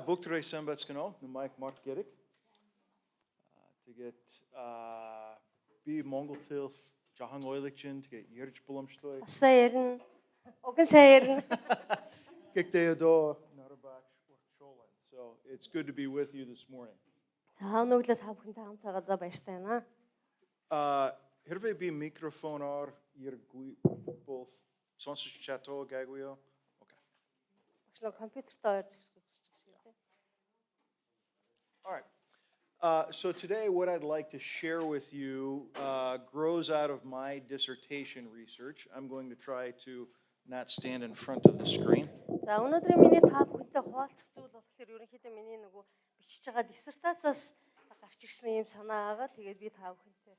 Бүгд сайн байцгаана уу? Майк Марк Гэрэг. Тэгээд би Монгол хэл жоохон ойлгочихно. Тэгээд ярьж боломжтой. Сайн ярина. Уг нь сайн ярина. Гэхдээ одоо нарабач урчуулан. So it's good to be with you this morning. Өнөглөө та бүхэнтэй хамт байгаадаа баяртай байна. Хэрвээ би микрофоноор яргүй бол сонсож чадах гайгүй юу? Окей. Багш нэг компьютертэй ойр зогсох гэж байна. All right. So today what I'd like to share with you grows out of my dissertation research. I'm going to try to not stand in front of the screen. За өнөөдрийн миний та бүхэнтэй хуваалцах зүйл болохоор ерөнхийдөө миний нөгөө бичиж байгаа диссертациас гарч ирсэн юм санаа байгаа. Тэгээд би та бүхэнтэй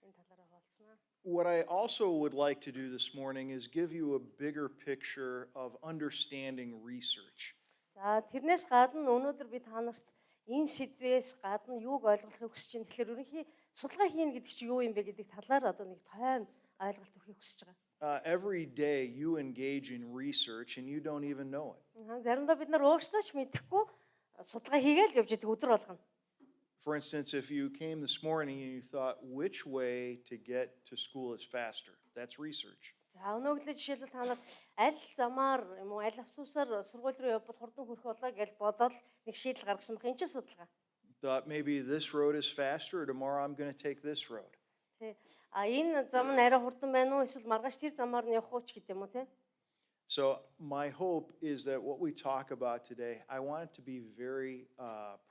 энэ талаараа хуваалцнаа. What I also would like to do this morning is give you a bigger picture of understanding research. За тэрнээс гадна өнөөдөр би та нарт энэ сэдвээс гадна юуг ойлгохыг хүсэж байна. Тэгэхээр ерөнхий судалгаа хийн гэдэг чинь юу юм бэ гэдэг талаар одоо нэг тойм ойлголт өгөхийг хүсэж байгаа. Every day you engage in research and you don't even know it. Заримдаа бид нар өөрсдөө ч мэдэхгүй судалгаа хийгээл явж идэг өдөр болгоно. For instance, if you came this morning and you thought which way to get to school is faster, that's research. За өнөөглөө жишээлбэл та нар аль замаар юм уу аль автобусаар сургууль руу явбал хурдан хүрэх болоо гэж бодоод нэг шийдэл гаргасан байх. Энд чинь судалгаа. Thought maybe this road is faster, or tomorrow I'm going to take this road. Тэ. Энэ зам нь арай хурдан байна уу? Эсвэл маргааш тэр замаар нь явах уу ч гэдэг юм уу те? So my hope is that what we talk about today, I want it to be very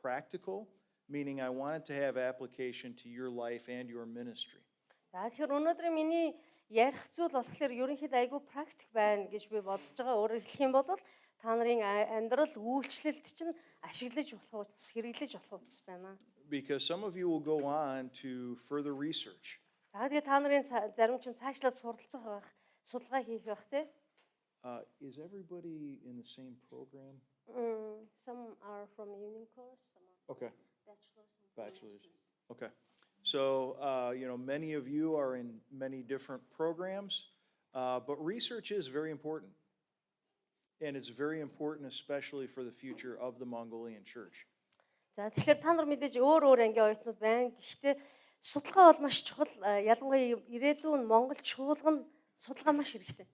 practical, meaning I want it to have application to your life and your ministry. За тэгэхээр өнөөдрийн миний ярих зүйл болохоор ерөнхийдөө айгүй практик байна гэж би бодож байгаа. Өөрөөр хэлэх юм бол та нарын амьдрал үйлчлэлд чинь ашиглаж болох утас, хэрэглэж болох утас байна. Because some of you will go on to further research. За тэгээд та нарын зарим чинь цаашлаад суралцах байх, судалгаа хийх байх те. Is everybody in the same program? Some are from evening course, some are Okay. bachelor's. Okay. So, many of you are in many different programs, but research is very important. And it's very important especially for the future of the Mongolian church. За тэгэхээр та нар мэдээж өөр ангийн оюутнууд байна. Гэхдээ судалгаа бол маш чухал. Ялангуяа ирээдүйн Монгол чуулганд судалгаа маш хэрэгтэй.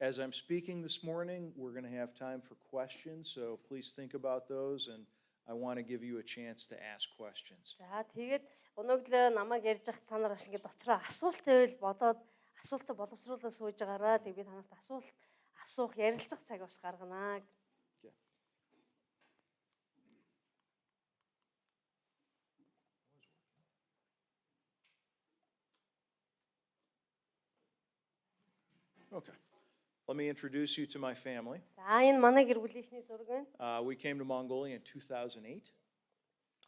As I'm speaking this morning, we're going to have time for questions, so please think about those, and I want to give you a chance to ask questions. За тэгээд өнөөглөө намайг ярьж явах та нар бас ингэ дотроо асуулт байвал бодоод асуултаа боловсруулаад сууж байгаараа. Тэгээд би та нарт асуух ярилцах цаг бас гарганаа. Okay. Let me introduce you to my family. За энэ манай гэр бүлийнхний зураг байна. We came to Mongolia in 2008.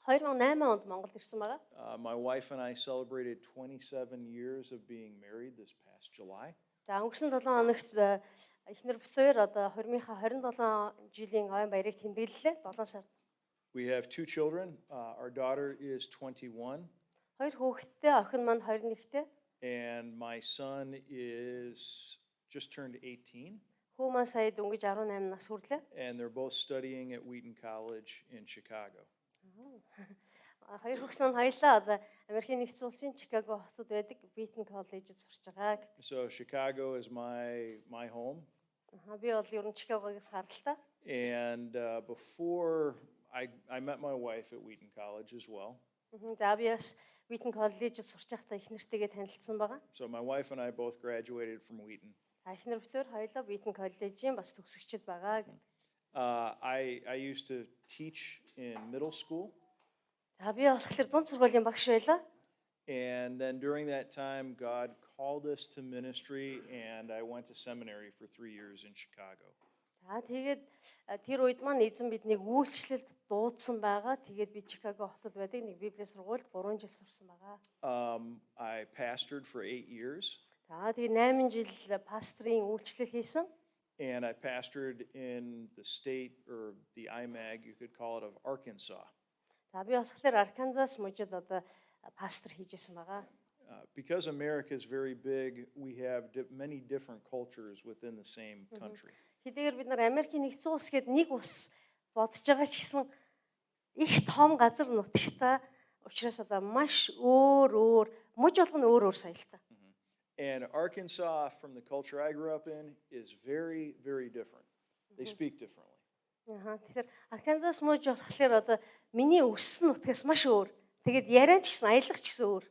2008 онд Монголд ирсэн байгаа. My wife and I celebrated 27 years of being married this past July. За өнгөрсөн 7 хоногт эхнэр бүлээр одоо 2027 жилийн ойн баярыг тэмдэглэлээ 7 сард. We have two children. Our daughter is 21. Хоёр хүүхэдтэй, охин маань 21-тэй. And my son is just turned 18. Хүү маань сая дөнгөж 18 нас хүрлээ. And they're both studying at Wheaton College in Chicago. Хоёр хүүхэд нь хоёлаа одоо Америкийн нэгдсэн улсын Чикаго хотод байдаг Wheaton College-д сурч байгаа. So Chicago is my home. Би бол ер нь Чикагогоос гаралтай. And before I met my wife at Wheaton College as well. За би бас Wheaton College-д сурч байхдаа их нэртэйгээ танилцсан байгаа. So my wife and I both graduated from Wheaton. Эхнэр бүлээр хоёлаа Wheaton College-ийн бас төгсөгчд байгаа. I used to teach in middle school. За би болохоор дунд сургуулийн багш байлаа. And then during that time God called us to ministry and I went to seminary for 3 years in Chicago. За тэгээд тэр үед маань эзэн биднийг үйлчлэлд дуудсан байгаа. Тэгээд би Чикаго хотод байдаг нэг библийн сургуульд 3 жил сурсан байгаа. I pastored for 8 years. За тэгээд 8 жил пастрын үйлчлэл хийсэн. And I pastored in the state or the IMAG, you could call it, of Arkansas. За би болохоор Арканзас мужид одоо пастор хийжсэн байгаа. Because America is very big, we have many different cultures within the same country. Хэдийгээр бид нар Америкийн нэгдсэн улс гээд нэг улс бодож байгаа ч гэсэн их том газар нутагтай учраас одоо маш өөр мужи болгоно өөр соёлтой. And Arkansas, from the culture I grew up in, is very, very different. They speak differently. Тэгэхээр Арканзас мужи болохоор одоо миний өссөн нутгаас маш өөр. Тэгээд яриан ч гэсэн аялах ч гэсэн өөр.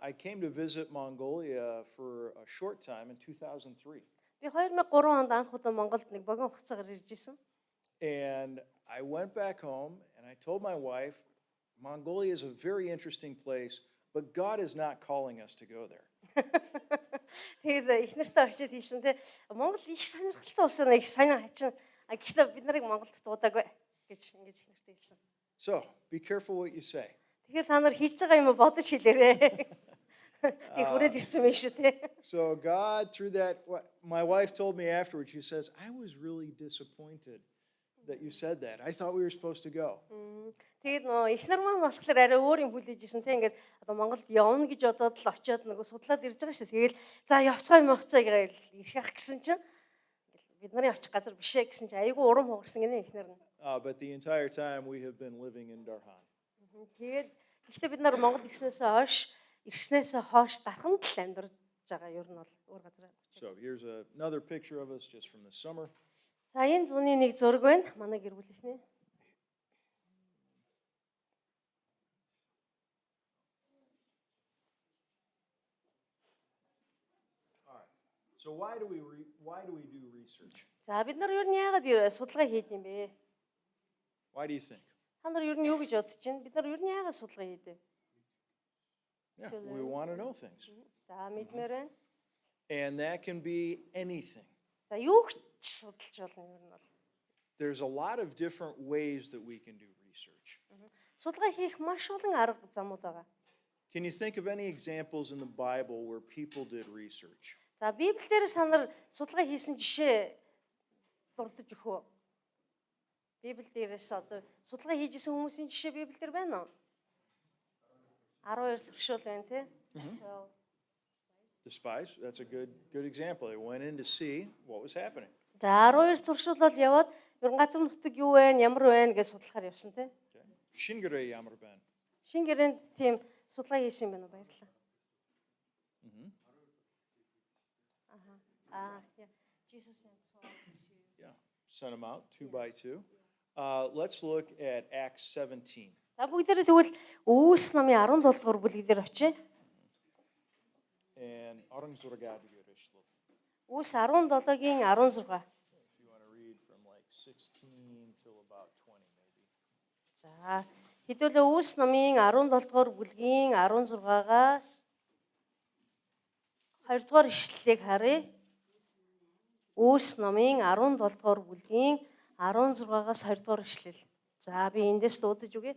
I came to visit Mongolia for a short time in 2003. Би 2003 онд анх удаа Монголд нэг богино хугацаагаар ирж исэн. And I went back home and I told my wife, Mongolia is a very interesting place, but God is not calling us to go there. Тэгээд их нартаа очиод хэлсэн те Монгол их сонирхолтой улс нэг санаа хачин. Гэхдээ бид нарыг Монголд дуудаагүй гэж ингэж их нартаа хэлсэн. So, be careful what you say. Тэгэхээр та нар хийж байгаа юм бодож хэлээрэй. Их хүрээд ирсэн юм шүү те. So God, through that, my wife told me afterwards, she says, I was really disappointed that you said that. I thought we were supposed to go. Тэгээд нөө их нар маань болохоор арай өөр юм хүлээж исэн те ингээд одоо Монголд явна гэж бодоод л очиод нөгөө судлаад ирж байгаа шүү. Тэгэл за явцгаа гэж ирэх ах гэсэн чинь бид нарын очих газар биш ээ гэсэн чинь айгүй урам хугарсан гинэ их нар нь. But the entire time we have been living in Darhan. Тэгээд гэхдээ бид нар Монгол ирснээс хойш дарханд л амьдарч байгаа ер нь бол өөр газар. So here's another picture of us just from the summer. За энэ зуны нэг зураг байна. Манай гэр бүлийнхний. So why do we do research? За бид нар ер нь яагаад судалгаа хийдэг юм бэ? Why do you think? Та нар ер нь юу гэж бодож байна? Бид нар ер нь яагаад судалгаа хийдэг? Yeah, we want to know things. За мэдмээр байна. And that can be anything. За юу ч судалж болно ер нь бол. There's a lot of different ways that we can do research. Судалгаа хийх маш олон арга замууд байгаа. Can you think of any examples in the Bible where people did research? За Библиэлээс та нар судалгаа хийсэн жишээ дурдж өгөх үү? Библиэлээс одоо судалгаа хийжсэн хүмүүсийн жишээ Библиэлд байна уу? 12 туршуул байна тий. The spies, that's a good example. They went in to see what was happening. За 12 туршуул бол яваад ер нь газар нутаг юу вэ, ямар вэ гэж судлахаар явсан тий. Шингэрээ ямар байна? Шингэрэнд тийм судалгаа хийсэн юм байна уу? Баярлалаа. Yeah. Jesus sent 12 to... Yeah, sent them out 2 by 2. Let's look at Acts 17. За бүгдээрээ тэгвэл Үүс намын 17 дугаар бүлэг дээр очие. And Үүс 17-гийн 16. If you want to read from like 16 till about 20 maybe. За хэдүүлээ Үүс намын 17 дугаар бүлгийн 16-аас 2 дугаар ишлэлийг харъя. Үүс намын 17 дугаар бүлгийн 16-аас 20 дугаар ишлэл. За би эндээс дуудаж өгье.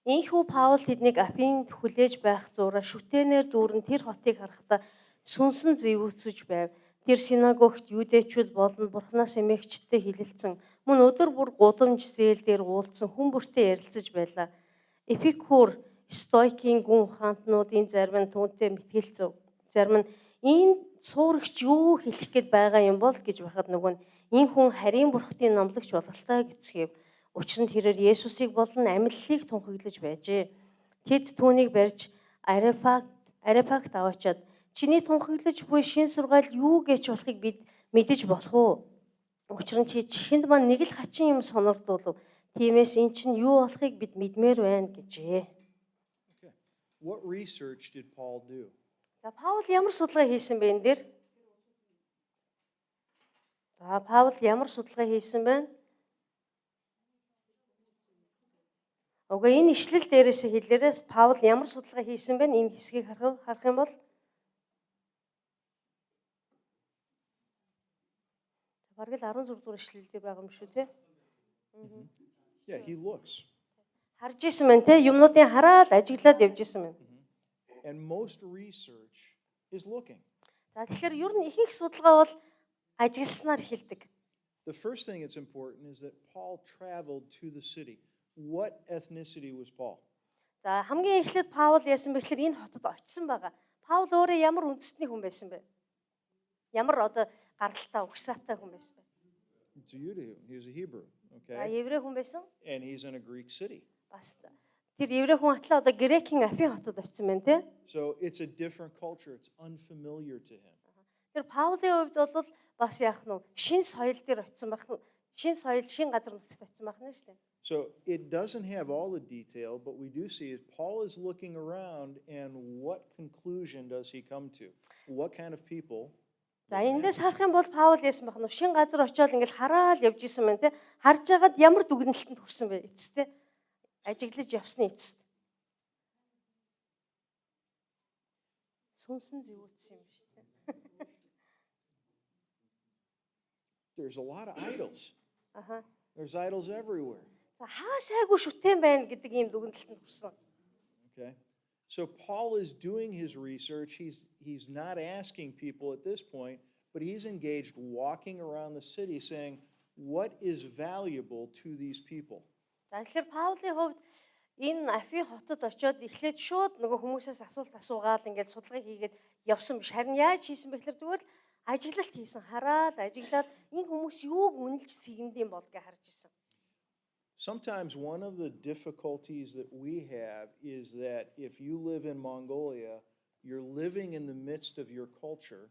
Инхүү Паул тэднийг Афинд хүлээж байх зуура шүтэнээр дүүрэн тэр хотыг харахтаа сүнсэн зэвүүцэж байв. Тэр синагогт юудэчүүд болон Бурханаас эмээгчдтэй хилэлцэн мөн өдөр бүр гудамж зээлдээр уулзсан хүн бүртээ ярилцаж байлаа. Эпикур, Стоикийн гүн ухаантнуудын зарим нь түүнтэй мэтгэлцэв. Зарим нь энэ суурагч юу хэлэх гээд байгаа юм бол гэж байхад нөгөө нь энэ хүн харийн бурхтын номлогч бололтой гэцгээв. Учир нь тэрээр Есүсийг болон амьллыг тунхаглаж байжээ. Тэд түүнийг барьж Арефагт аваачаад чиний тунхаглаж буй шин сургаал юу гэж болохыг бид мэдэж болох уу? Учир нь чи чихэнд маань нэг л хачин юм сонирдуулв. Тиймээс эн чинь юу болохыг бид мэдмээр байна гэжээ. Okay. What research did Paul do? За Паул ямар судалгаа хийсэн бэ энэ дээр? За Паул ямар судалгаа хийсэн бэ? Уга энэ ишлэл дээрээс хэлээрээс Паул ямар судалгаа хийсэн бэ? Энэ хэсгийг харах юм бол бараг л 16 дугаар ишлэл дээр байгаа юм шүү те. Yeah, he looks. Харж исэн мэн те юмнуудын хараад ажиглаад явж исэн мэн. And most research is looking. За тэгэхээр ер нь ихэнх судалгаа бол ажигласнаар эхэлдэг. The first thing that's important is that Paul traveled to the city. What ethnicity was Paul? За хамгийн эхлээд Паул яасан бэ гэхээр энэ хотод очисон байгаа. Паул өөрөө ямар үндэстний хүн байсан бэ? Ямар одоо гаралтай, угсаатай хүн байсан бэ? It's a Judaism. He was a Hebrew, За okay? еврей хүн байсан. And he's in a Greek city. Бас тэр еврей хүн атлаа одоо Грекийн Афин хотод очсон байна тий. So it's a different culture. It's unfamiliar to him. Тэр Паулийн хувьд бол бас яах нь шин соёл дээр очсон байх нь шин соёл шин газар нутагт очсон байх нь шүү дээ. So it doesn't have all the detail, but we do see is Paul is looking around and what conclusion does he come to? What kind of people? За эндээс харах юм бол Паул яасан байх нь шин газар очиод ингээл хараал явж исэн мэн тий. Харж агаад ямар дүгнэлтэнд хүрсэн бэ эцэстээ ажиглаж явсны эцэст. Сүнсэн зэвүүцсэн юм шүү дээ. There's a lot of idols. Аха. There's idols everywhere. За хаа сайгүй шүтэн байна гэдэг ийм дүгнэлтэнд хүрсэн. Okay. So Paul is doing his research. He's not asking people at this point, but he's engaged walking around the city saying, what is valuable to these people? За тэгэхээр Паулийн хувьд энэ Афин хотод очиод эхлээд шууд нөгөө хүмүүсээс асуулт асуугаад ингээд судалгаа хийгээд явсан биш. Харин яаж хийсэн бэ гэхээр зүгээр л ажиглалт хийсэн. Хараад ажиглаад энэ хүмүүс юуг үнэлж сэгнэдэм бол гэж харж исэн. Sometimes one of the difficulties that we have is that if you live in Mongolia, you're living in the midst of your culture,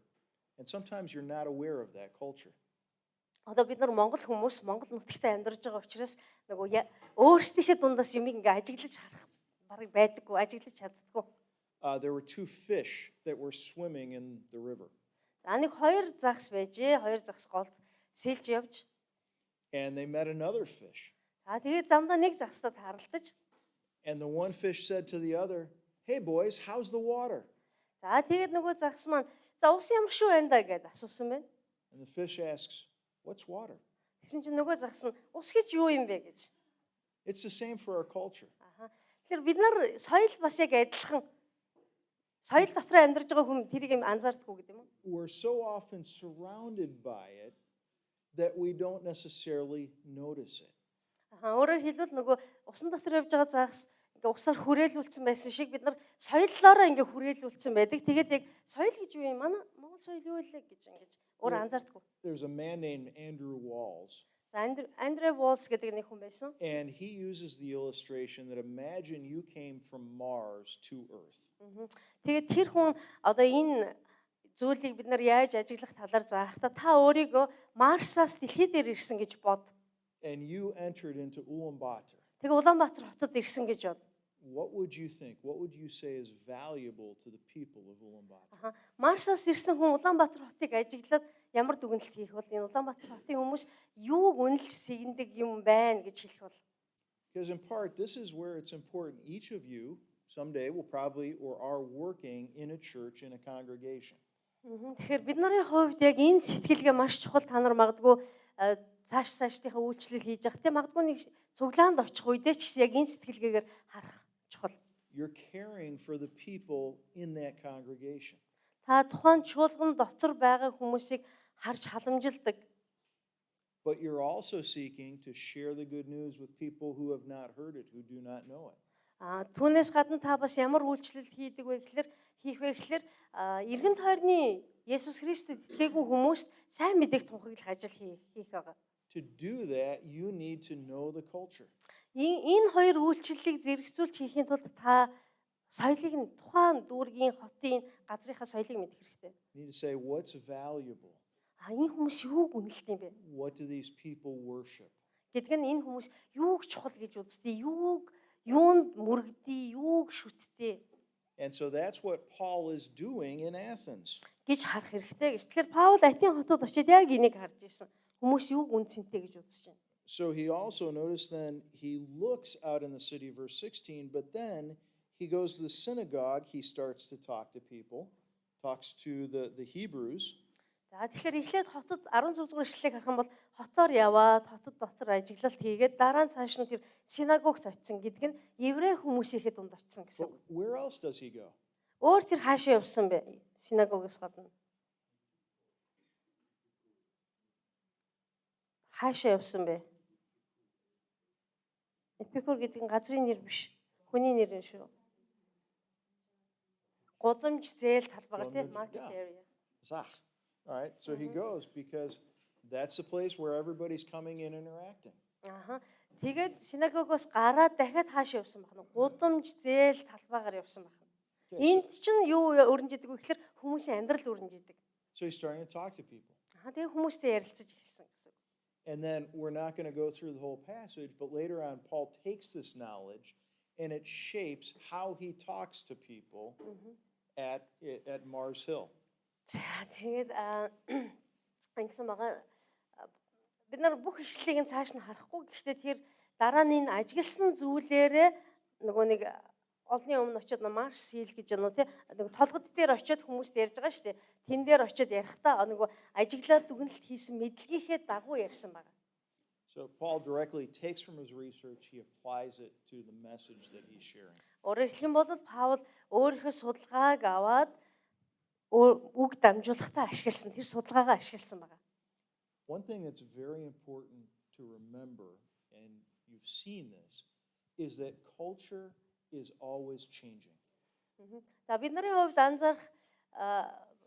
and sometimes you're not aware of that culture. Одоо бид нар Монгол хүмүүс Монгол нутагт амьдарч байгаа учраас нөгөө өөрсдийнхээ дундаас юм ингээ ажиглаж харах барыг байдаггүй, ажиглаж чаддаггүй. There were two fish that were swimming in the river. За нэг хоёр загас байжээ, хоёр загас голд сэлж явж. And they met another fish. Тэгээд замдаа нэг загстай тааралдаж. And the one fish said to the other, "Hey boys, how's the water?" За тэгээд нөгөө загас маань за ус ямар шүү байна да гэд асуусан байна. And the fish asks, "What's water?" Тэгсэн чинь нөгөө загас нь ус гэж юу юм бэ гэж. It's the same for our culture. Аха. Тэгэхээр бид нар соёл бас яг адилхан соёл дотор амьдарч байгаа хүн тэрийг юм анзаардаггүй гэдэг юм уу? We're so often surrounded by it that we don't necessarily notice it. Аха. Өөрөөр хэлбэл нөгөө усан дотор явж байгаа загас ингээ усаар хүрээлүүлсэн байсан шиг бид нар соёллоороо ингээ хүрээлүүлсэн байдаг. Тэгээд яг соёл гэж юу юм? Манай Монгол соёл юу вэ гэж ингэж өөр анзаардаггүй. There's a man named Andrew Walls. За Андре Волс гэдэг нэг хүн байсан. And he uses the illustration that imagine you came from Mars to Earth. Тэгээд тэр хүн одоо энэ зүйлийг бид нар яаж ажиглах талаар заахта та өөрийгөө Марсаас дэлхий дээр ирсэн гэж бод. And you entered into Ulaanbaatar. Тэгээ Улаанбаатар хотод ирсэн гэж бод. What would you think? What would you say is valuable to the people of Ulaanbaatar? Марсаас ирсэн хүн Улаанбаатар хотыг ажиглаад ямар дүгнэлт хийх бол энэ Улаанбаатар хотын хүмүүс юуг үнэлж сэгнэдэг юм байна гэж хэлэх бол. Because in part, this is where it's important. Each of you someday will probably or are working in a church, in a congregation. Тэгэхээр бид нарын хувьд яг энэ сэтгэлгээ маш чухал. Та нар магадгүй цаашдынхаа үйлчлэл хийж явах тийм магадгүй нэг цуглаанд очих үедээ ч гэсэн яг энэ сэтгэлгээгээр харах чухал. You're caring for the people in that congregation. Та тухайн чуулган дотор байгаа хүмүүсийг харж халамжилдаг. But you're also seeking to share the good news with people who have not heard it, who do not know it. Түүнээс гадна та бас ямар үйлчлэл хийх вэ гэхээр эргэн тойрны Есүс Христэд итгээгүй хүмүүст сайн мэдээг тунхаглах ажил хийх байгаа. To do that, you need to know the culture. Энэ хоёр үйлчлэлийг зэрэгцүүлж хийхийн тулд та соёлыг нь тухайн дүүргийн хотын газрынхаа соёлыг мэдэх хэрэгтэй. You need to say what's valuable. Энэ хүмүүс юуг үнэлдэг юм бэ? What do these people worship? Гэдэг нь энэ хүмүүс юуг чухал гэж үздэг, юунд мөрөгдөй, юуг шүтдэг. And so that's what Paul is doing in Athens. Гэж харах хэрэгтэй гэж. Тэгэхээр Паул Атин хотод очиод яг энийг харж ирсэн. Хүмүүс юуг үнцэнтэй гэж үзэж байна. So he also noticed then he looks out in the city, verse 16, but then he goes to the synagogue, he starts to talk to people, talks to the Hebrews. За тэгэхээр эхлээд хотод 16 дугаар эшлэлийг харах юм бол хотоор яваад хотод дотор ажиглалт хийгээд дараа нь цааш нь тэр синагогт очисон гэдэг нь еврей хүмүүсийнхээ дунд очисон гэсэн үг. Where else does he go? Өөр тэр хаашаа явсан бэ? Синагогоос гадна. Хаашаа явсан бэ? Эпикур гэдэг нь газрын нэр биш. Хүний нэр юм шүү. Гудамж зээл талбайгаар тийм market area. Zach. All right, so he goes because That's the place where everybody's coming in and interacting. Аха. Тэгээд синагогоос гараад дахиад хаашаа явсан байна. Гудамж зээл талбайгаар явсан байна. Okay, Энд чинь юу өрнжидэг вэ гэхээр хүмүүсийн амьдрал өрнжидэг. so he's starting to talk to people. Аа тэгээ хүмүүстэй ярилцаж эхэлсэн гэсэн. And then we're not going to go through the whole passage, but later on, Paul takes this knowledge and it shapes how he talks to people at Mars Hill. За тэгээд ингэсэн байгаа бид нар бүх ишлэлийг нь цааш нь харахгүй гэхдээ тэр дараа нь энэ ажигласан зүйлээрээ нөгөө нэг олны өмнө очиод марш хийл гэж байна уу тий нэг толгод дээр очиод хүмүүст ярьж байгаа шүү дээ. Тэн дээр очиод ярихдаа нөгөө ажиглаад дүгнэлт хийсэн мэдлэгийнхээ дагуу ярьсан байгаа. So Paul directly takes from his research, he applies it to the message that he's sharing. Өөрөөр хэлэх юм бол Паул өөрийнхөө судалгааг аваад үг дамжуулахтаа ашигласан тэр судалгаагаа ашигласан байгаа. One thing that's very important to remember, and you've seen this, is that culture is always changing. За бидний хувьд анзаарах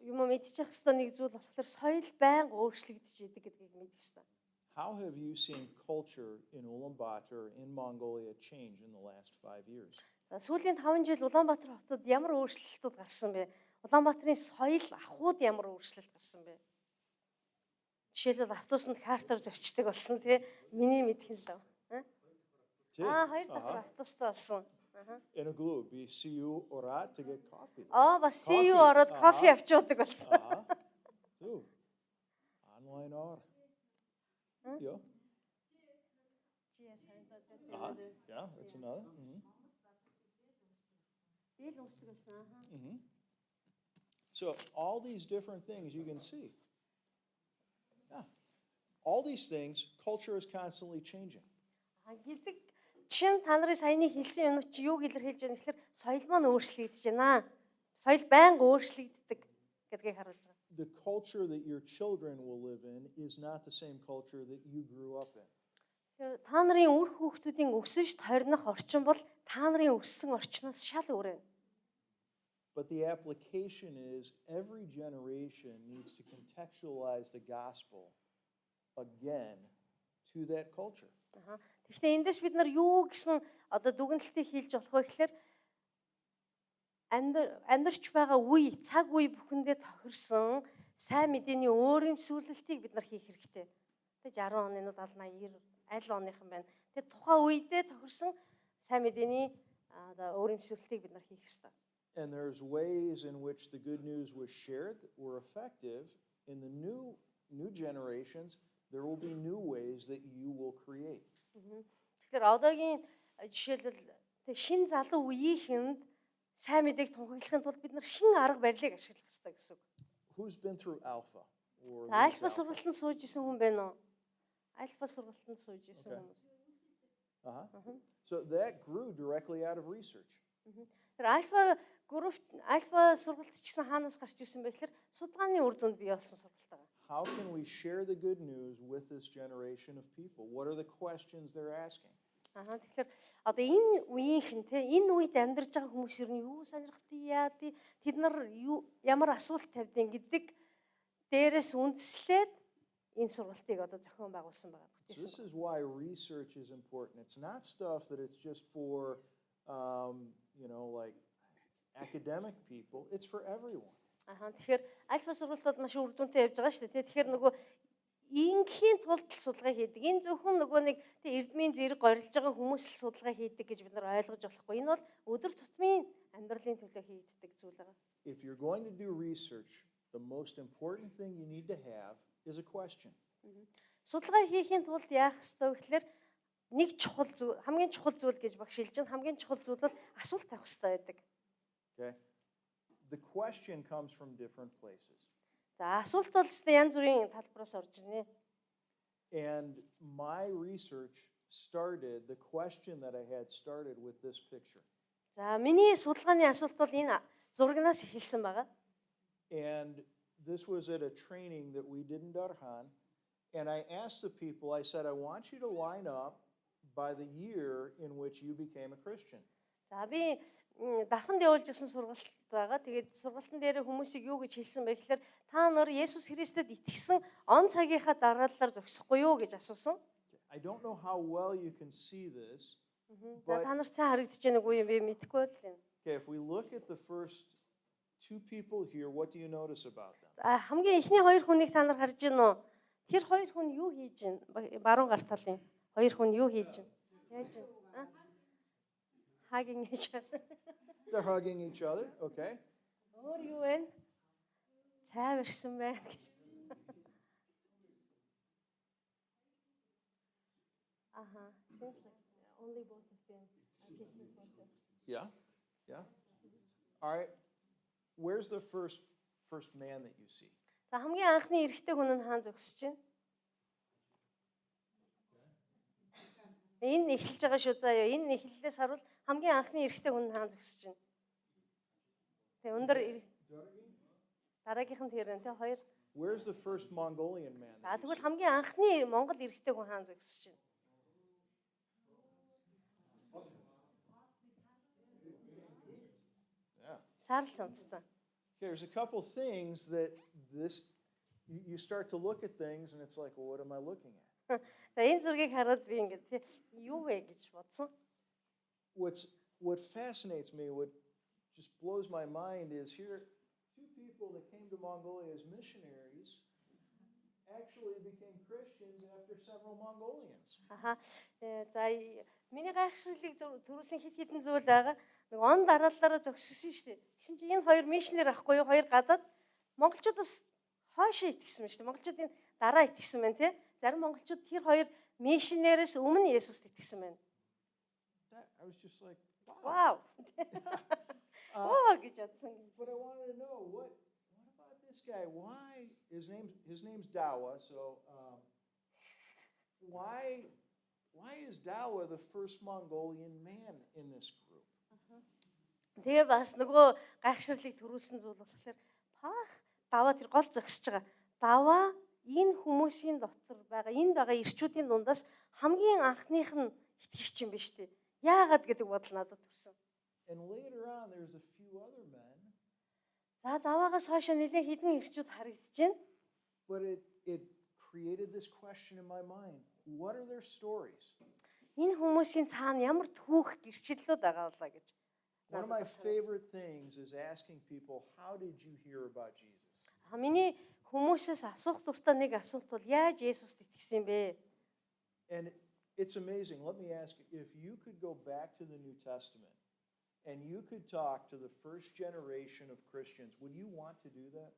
юм мэдчих хэвээр нэг зүйл болохоор соёл байнга өөрчлөгдөж идэг гэдгийг мэдэх хэвээр. How have you seen culture in Ulaanbaatar, in Mongolia, change in the last 5 years? За сүүлийн 5 жил Улаанбаатар хотод ямар өөрчлөлтүүд гарсан бэ? Улаанбаатарын соёл ахуйд ямар өөрчлөлт гарсан бэ? Жишээлбэл автобусанд картаар зочдөг болсон тий. Миний мэдхэн л. Хоёр дахь автобустай болсон. In a glue, we see you orat to get coffee. Бас see you ороод кофе авчуудаг болсон. Dude, online or. Yeah. Yeah, that's another. So all these different things you can see. Yeah. All these things, culture is constantly changing. Гэдэг чинь та нарын саяны хэлсэн юм чи юуг илэрхийлж байгаа гэхээр соёл маань өөрчлөгдөж байна. Соёл байнга өөрчлөгддөг гэдгийг харуулж байгаа. The culture that your children will live in is not the same culture that you grew up in. Та нарын үр хүүхдүүдийн өсөж тойрнох орчин бол та нарын өссөн орчноос шал өөр. But the application is every generation needs to contextualize the gospel again to that culture. Гэхдээ эндээс бид нар юу гэсэн одоо дүгнэлтийг хийлж болох вэ гэхээр амьдарч байгаа үе, цаг үе бүхэндээ тохирсон сайн мэдээний өөрөмсүүлэлтийг бид нар хийх хэрэгтэй. Тэ 60 оны, 70, 80, 90 аль оныхан байна. Тэ тухайн үедээ тохирсон сайн мэдээний одоо өөрөмсүүлэлтийг бид нар хийх хэрэгтэй. And there's ways in which the good news was shared that were effective. In the new generations, there will be new ways that you will create. Тэгэхээр одоогийн жишээлбэл шин залуу үеийнхэнд сайн мэдээг тунхаглахын тулд бид нар шинэ арга барилыг ашиглах хэрэгтэй гэсэн үг. Who's been through alpha? Альфа сургалтанд сууж исэн хүн байна уу? Альфа сургалтанд сууж исэн хүмүүс. So that grew directly out of research. Тэр альфа сургалт ч гэсэн хаанаас гарч ирсэн бэ гэхээр судалгааны үр дүнд бий болсон сургалт байгаа. How can we share the good news with this generation of people? What are the questions they're asking? Тэгэхээр одоо энэ үеийнхэн те энэ үед амьдарч байгаа хүмүүс ер нь юу сонирхдаг яа тий тэд нар ямар асуулт тавьдیں гэдэг дээрээс үндслээд энэ сургалтыг одоо зохион байгуулсан байгаа. This is why research is important. It's not stuff that it's just for like academic people. It's for everyone. Тэгэхээр альфа сургалтууд маш үр дүнтэй явж байгаа шүү дээ. Тэгэхээр нөгөө ингийн тулд судалгаа хийдэг. Энэ зөвхөн нөгөө нэг эрдмийн зэрэг горилж байгаа хүмүүс л судалгаа хийдэг гэж бид нар ойлгож болохгүй. Энэ бол өдөр тутмын амьдралын төлөө хийгддэг зүйл байгаа. If you're going to do research, the most important thing you need to have is a question. Судалгаа хийхийн тулд яах ёстой вэ гэхээр нэг чухал зүйл, хамгийн чухал зүйл гэж багш хэлж байна. Хамгийн чухал зүйл бол асуулт тавих ёстой байдаг. Okay. The question comes from different places. За асуулт бол янз бүрийн талбараас орж ирнэ. And my research started, the question that I had started with this picture. За миний судалгааны асуулт бол энэ зурагнаас эхэлсэн байгаа. And this was at a training that we did in Darhan. And I asked the people, I said, I want you to line up by the year in which you became a Christian. За би дарханд явуулж ирсэн сургалт байгаа. Тэгээд сургалтын дээр хүмүүсийг юу гэж хэлсэн бэ гэхээр та нар Есүс Христэд итгэсэн он цагийнхаа дараалалаар зогсохгүй юу гэж асуусан. I don't know how well you can see this. За та нар сайн харагдаж байна уу юм би мэдэхгүй байл. Okay, if we look at the first two people here, what do you notice about them? Хамгийн эхний хоёр хүнийг та нар харж байна уу? Тэр хоёр хүн юу хийж байна? Баруун гар талын хоёр хүн юу хийж байна? Яаж байна? Хагийн хийж байна. They're hugging each other, okay? Өөр юу вэ? Цай барьсан байна гэж. Seems like only both of them are taking photos. Yeah, yeah. All right. Where's the first man that you see? За хамгийн анхны эрэгтэй хүн нь хаан зогсож байна? Энэ эхэлж байгаа шүү заяа. Энэ эхлэлээс харуул хамгийн анхны эрэгтэй хүн нь хаан зогсож байна. Тэгээ өндөр дараагийнх нь тэр энэ хоёр. Where's the first Mongolian man? За тэгвэл хамгийн анхны Монгол эрэгтэй хүн хаан зогсож байна? Сарл цамцтай. There's a couple things that you start to look at things and it's like, well, what am I looking at? За энэ зургийг хараад би ингээд юу вэ гэж бодсон. What fascinates me, what just blows my mind is here two people that came to Mongolia as missionaries actually became Christians after several Mongolians. За миний гайхширлыг төрүүлсэн хит хитэн зүйл байгаа. Нэг он дараалалаараа зогссон шүү дээ. Тэгсэн чинь энэ хоёр мишнер ахгүй юу? Хоёр гадаад монголчуудаас хойшоо итгэсэн байна шүү дээ. Монголчуудын дараа итгэсэн байна тий. Зарим монголчууд тэр хоёр мишнерээс өмнө Есүст итгэсэн байна. I was just like, wow. Oh гэж бодсон. But I wanted to know what about this guy? Why his name's Dawa, so why is Dawa the first Mongolian man in this group? Тэгээ бас нөгөө гайхширлыг төрүүлсэн зүйл болохоор даваа тэр гол зогсож байгаа. Даваа энэ хүмүүсийн дотор байгаа энд байгаа ирчүүдийн дундаас хамгийн анхных нь итгэгч юм биш үү? Яагаад гэдэг бодол надад төрсөн. And later on there's a few other men. За даваагаас хойшоо нэлээд хідэн ирчүүд харагдаж байна. But it created this question in my mind. What are their stories? Энэ хүмүүсийн цаана ямар түүх гэрчлэлүүд байгаа болоо гэж. One of my favorite things is asking people, how did you hear about Jesus? Миний хүмүүсээс асуух дуртай нэг асуулт бол яаж Есүст итгэсэн бэ? And it's amazing. Let me ask you, if you could go back to the New Testament and you could talk to the first generation of Christians, would you want to do that?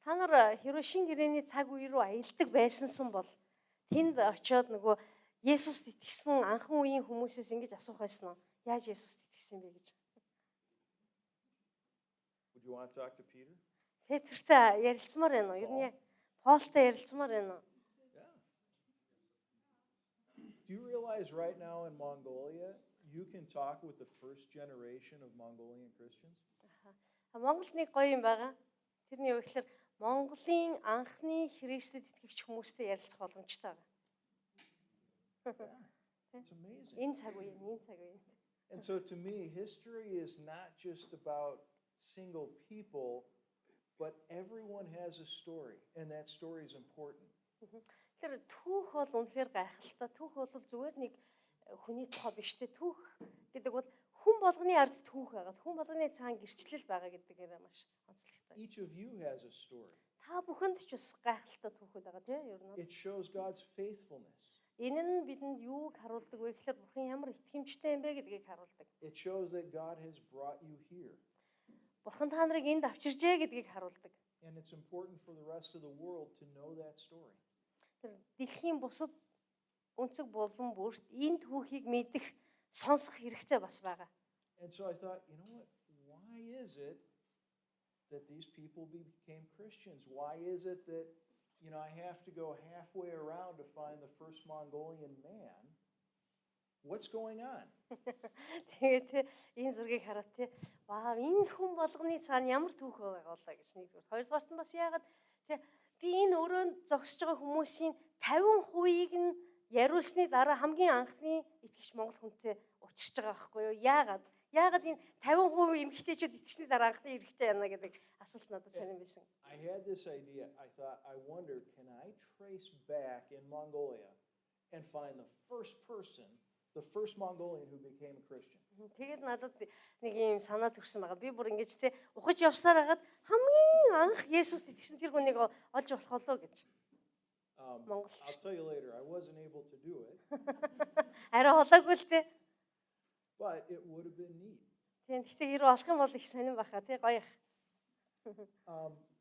Та нар хэрвээ шин гэрээний цаг үе рүү аялдаг байсансан бол тэнд очиод нөгөө Есүст итгэсэн анхан үеийн хүмүүсээс ингэж асуух байсан уу? Яаж Есүст итгэсэн бэ гэж. Would you want to talk to Peter? Петртэй ярилцмаар байна уу? Ер нь Паултай ярилцмаар байна уу? Yeah. Do you realize right now in Mongolia, you can talk with the first generation of Mongolian Christians? Монголд нэг гоё юм байгаа. Тэрний юу гэхээр Монголын анхны Христэд итгэгч хүмүүстэй ярилцах боломжтой байгаа. It's amazing. Энэ цаг үе. And so to me, history is not just about single people, but everyone has a story, and that story is important. Тэгэхээр түүх бол үнэхээр гайхалтай. Түүх бол зүгээр нэг хүний тухай биш те. Түүх гэдэг бол хүн болгоны ард түүх байгаа. Хүн болгоны цаана гэрчлэл байгаа гэдгээр маш онцлогтой. Each of you has a story. Та бүхэнд ч бас гайхалтай түүхүүд байгаа тийм ер нь. It shows God's faithfulness. Энэ нь бидэнд юуг харуулдаг вэ гэхээр Бурхан ямар итгэмжтэй юм бэ гэдгийг харуулдаг. It shows that God has brought you here. Бурхан та нарыг энд авчиржээ гэдгийг харуулдаг. And it's important for the rest of the world to know that story. Дэлхийн бусад өнцөг болон бүрт энэ түүхийг мэдэх, сонсох хэрэгцээ бас байгаа. And so I thought, you know what? Why is it that these people became Christians? Why is it that, I have to go halfway around to find the first Mongolian man? What's going on? Тэгээд энэ зургийг хараад вау, энэ хүн болгоны цаана ямар түүх байгаа болоо гэж нэгдүгээр. Хоёрдугаарт нь бас яагаад би энэ өрөөнд зогсож байгаа хүмүүсийн 50%-ийг нь яриулсны дараа хамгийн анхны итгэгч монгол хүнтэй учирч байгаа байхгүй юу? Яагаад энэ 50% эмэгтэйчүүд итгэсний дараа анхны эрэгтэй яана гэдэг асуулт надад сонирн байсан. I had this idea. I thought, I wonder, can I trace back in Mongolia and find the first Mongolian who became a Christian? Тэгээд надад нэг юм санаа төрсөн байгаа. Би бүр ингэж те ухаж явсаар хагаад хамгийн анх Есүст итгэсэн тэр хүнийг олж болох болоо гэж. Монголч. I'll tell you later. I wasn't able to do it, Арай холоогүй л те. but it would have been neat. Тийм гэхдээ хэрэг олох юм бол их сонирн баха те гоё их.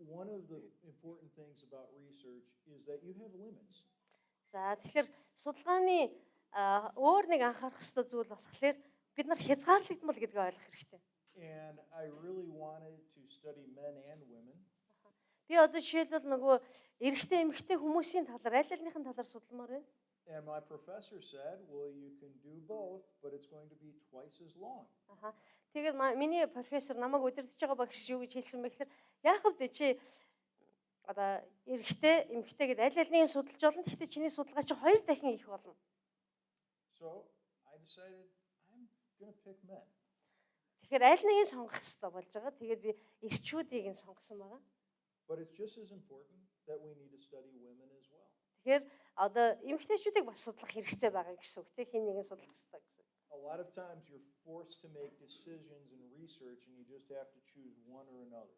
One of the important things about research is that you have limits. За тэгэхээр судалгааны өөр нэг анхаарах ёстой зүйл болохоор бид нар хязгаарлагдмал гэдгийг ойлгох хэрэгтэй. And I really wanted to study men and women. Би одоо жишээлбэл нөгөө эрэгтэй эмэгтэй хүмүүсийн талаар аль алийнхын талаар судалмаар байна. And my professor said, well, you can do both, but it's going to be twice as long. Тэгээд миний профессор намайг удирдах байгаа багш юу гэж хэлсэн бэ гэхээр яах вэ чи одоо эрэгтэй эмэгтэй гэдэг аль алийг судалж болно. Гэхдээ чиний судалгаа чи 2 дахин их болно. So I decided I'm going to pick men. Тэгэхээр аль нэгийг сонгох хэрэгтэй болж байгаа. Тэгээд би эрчүүдийг нь сонгосон байгаа. But it's just as important that we need to study women as well. Тэгэхээр одоо эмэгтэйчүүдийг бас судлах хэрэгтэй байгаа гэсэн үг тийм хин нэгэн судлах хэрэгтэй гэсэн. A lot of times you're forced to make decisions in research and you just have to choose one or another.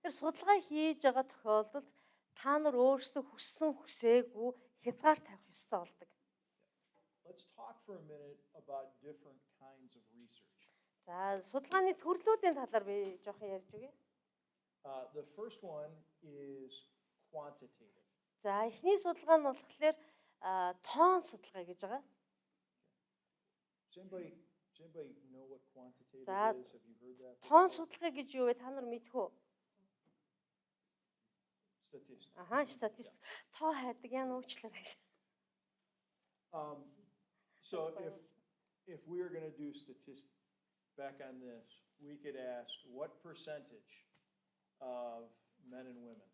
Тэр судалгаа хийж байгаа тохиолдолд та нар өөрсдөө хүссэн хүсээгүй хязгаар тавих ёстой болдог. Let's talk for a minute about different kinds of research. За судалгааны төрлүүдийн талаар би жоохон ярьж өгье. The first one is quantitative. За эхний судалгаа нь болохоор тоон судалгаа гэж байгаа. Does anybody know what quantitative За is? Have you heard that? тоон судалгаа гэж юу вэ? Та нар мэдэх үү? Statistics. Статистик. Тоо хайдаг яа нуучлаар. So if we were going to do statistics back on this, we could ask what percentage of men and women.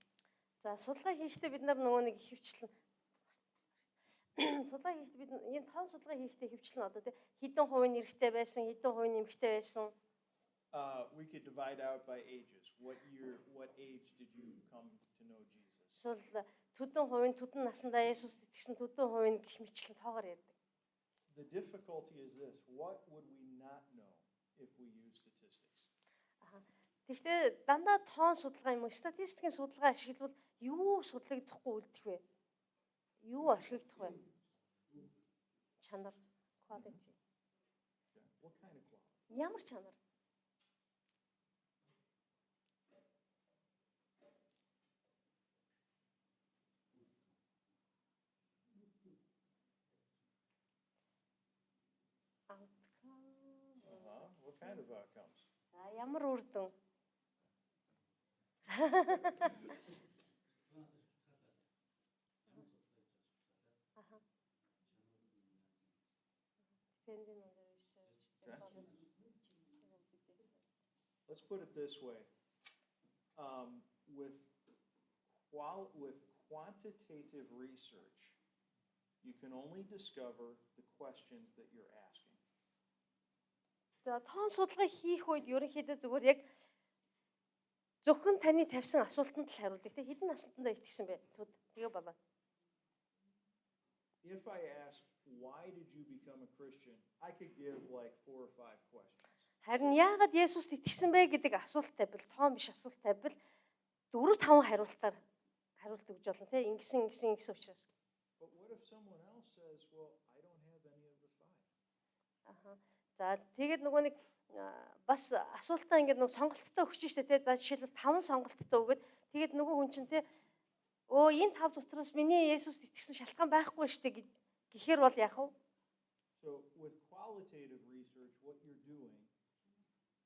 За судалгаа хийхдээ бид нар нөгөө нэг ихэвчлэн судалгаа хийхдээ бид энэ тоон судалгаа хийхдээ ихэвчлэн одоо тэ хэдэн хувийн эрэгтэй байсан, хэдэн хувийн эмэгтэй байсан. We could divide out by ages. What age did you come to know Jesus? Эсвэл төдөн хувийн төдөн насндаа Есүст итгэсэн төдөн хувийн гэх мэтлэн тоогоор ярьдаг. The difficulty is this: what would we not know if we use statistics? Тэгэхдээ дандаа тоон судалгаа юм уу, статистикийн судалгаа ашиглавал юу судлагдахгүй үлдэх вэ? Юу орхигдох вэ? Чанар, quality. What kind of quality? Ямар чанар? What kind of outcomes? За ямар үр дүн? Depending on the research. Let's put it this way. With quantitative research, you can only discover the questions that you're asking. За тоон судалгаа хийх үед ерөнхийдөө зүгээр яг зөвхөн таны тавьсан асуултанд л хариулдаг. Тэ хэдэн насндаа итгэсэн бэ? Тэгээ болоо. If I asked, why did you become a Christian? I could give like 4 or 5 questions. Харин яагаад Есүст итгэсэн бэ гэдэг асуулт тавьбал, тоон биш асуулт тавьбал 4-5 хариултаар хариулт өгж болно. Тэ ингэсэн учраас. But what if someone else says, well, I don't have any of the 5? За тэгээд нөгөө нэг бас асуултаа ингээд нөгөө сонголттой өгч штэ тий. За жишээлбэл 5 сонголттой өгöd тэгээд нөгөө хүн чинь тий энэ 5 дотроос миний Есүст итгэсэн шалтгаан байхгүй штэ гэхээр бол яах вэ? So with qualitative research, what you're doing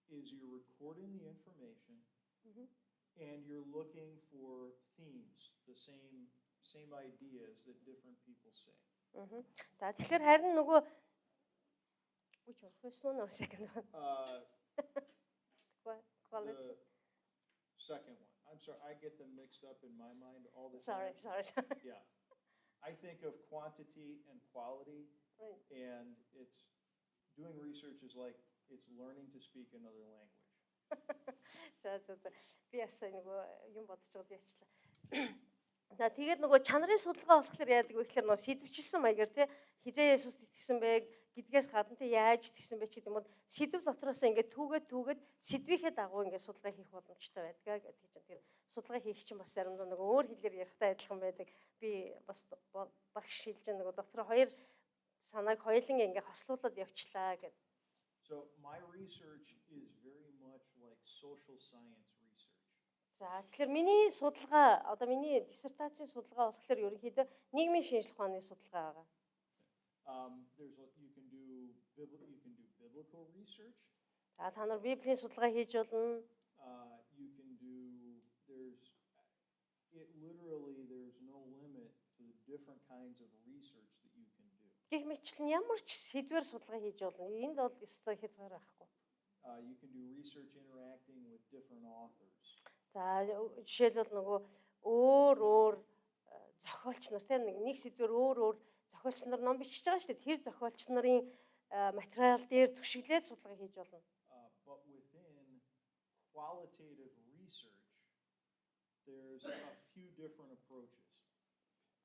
is you're recording the information and you're looking for themes, the same ideas that different people say. За тэгэхээр харин нөгөө which one? First one or second one? Quality. The second one. I'm sorry, I get them mixed up in my mind all the Sorry. time. Yeah. I think of quantity and quality, Right. and it's doing research is like it's learning to speak another language. За. Би бас нөгөө юм бодож байгаад яачлаа. За тэгээд нөгөө чанарын судалгаа болохоор яадаг вэ гэхээр нөгөө сэдвчилсэн маягаар тий хизээ Есүст итгэсэн бэ гэдгээс гадна тий яаж итгэсэн бэ ч гэдэг юм бол сэдв дотроос ингээд түүгээд сэдвийнхээ дагуу ингээд судалгаа хийх боломжтой байдаг гэдэг чинь. Тэгэхээр судалгаа хийх чинь бас заримдаа нөгөө өөр хэлээр ярихтай адилхан байдаг. Би бас багш хэлж байгаа нөгөө дотор хоёр санааг хоёуланг ингээд хослуулад явчлаа гэдэг. So my research is very much like social science research. За тэгэхээр миний судалгаа одоо миний диссертацийн судалгаа болохоор ерөнхийдөө нийгмийн шинжилгээ ухааны судалгаа байгаа. You can do biblical research. За та нар Библийн судалгаа хийж болно. You can do there's no limit to the different kinds of research that you can do. Гэх мэтлэн ямар ч сэдвээр судалгаа хийж болно. Энд бол өстой хязгаар байхгүй. You can do research interacting with different authors. За жишээлбэл нөгөө өөр зохиолч нар тийм нэг сэдвээр өөр зохиолч нар ном бичиж байгаа шүү дээ. Тэр зохиолч нарын материал дээр түшиглээд судалгаа хийж болно. But within qualitative research, there's a few different approaches.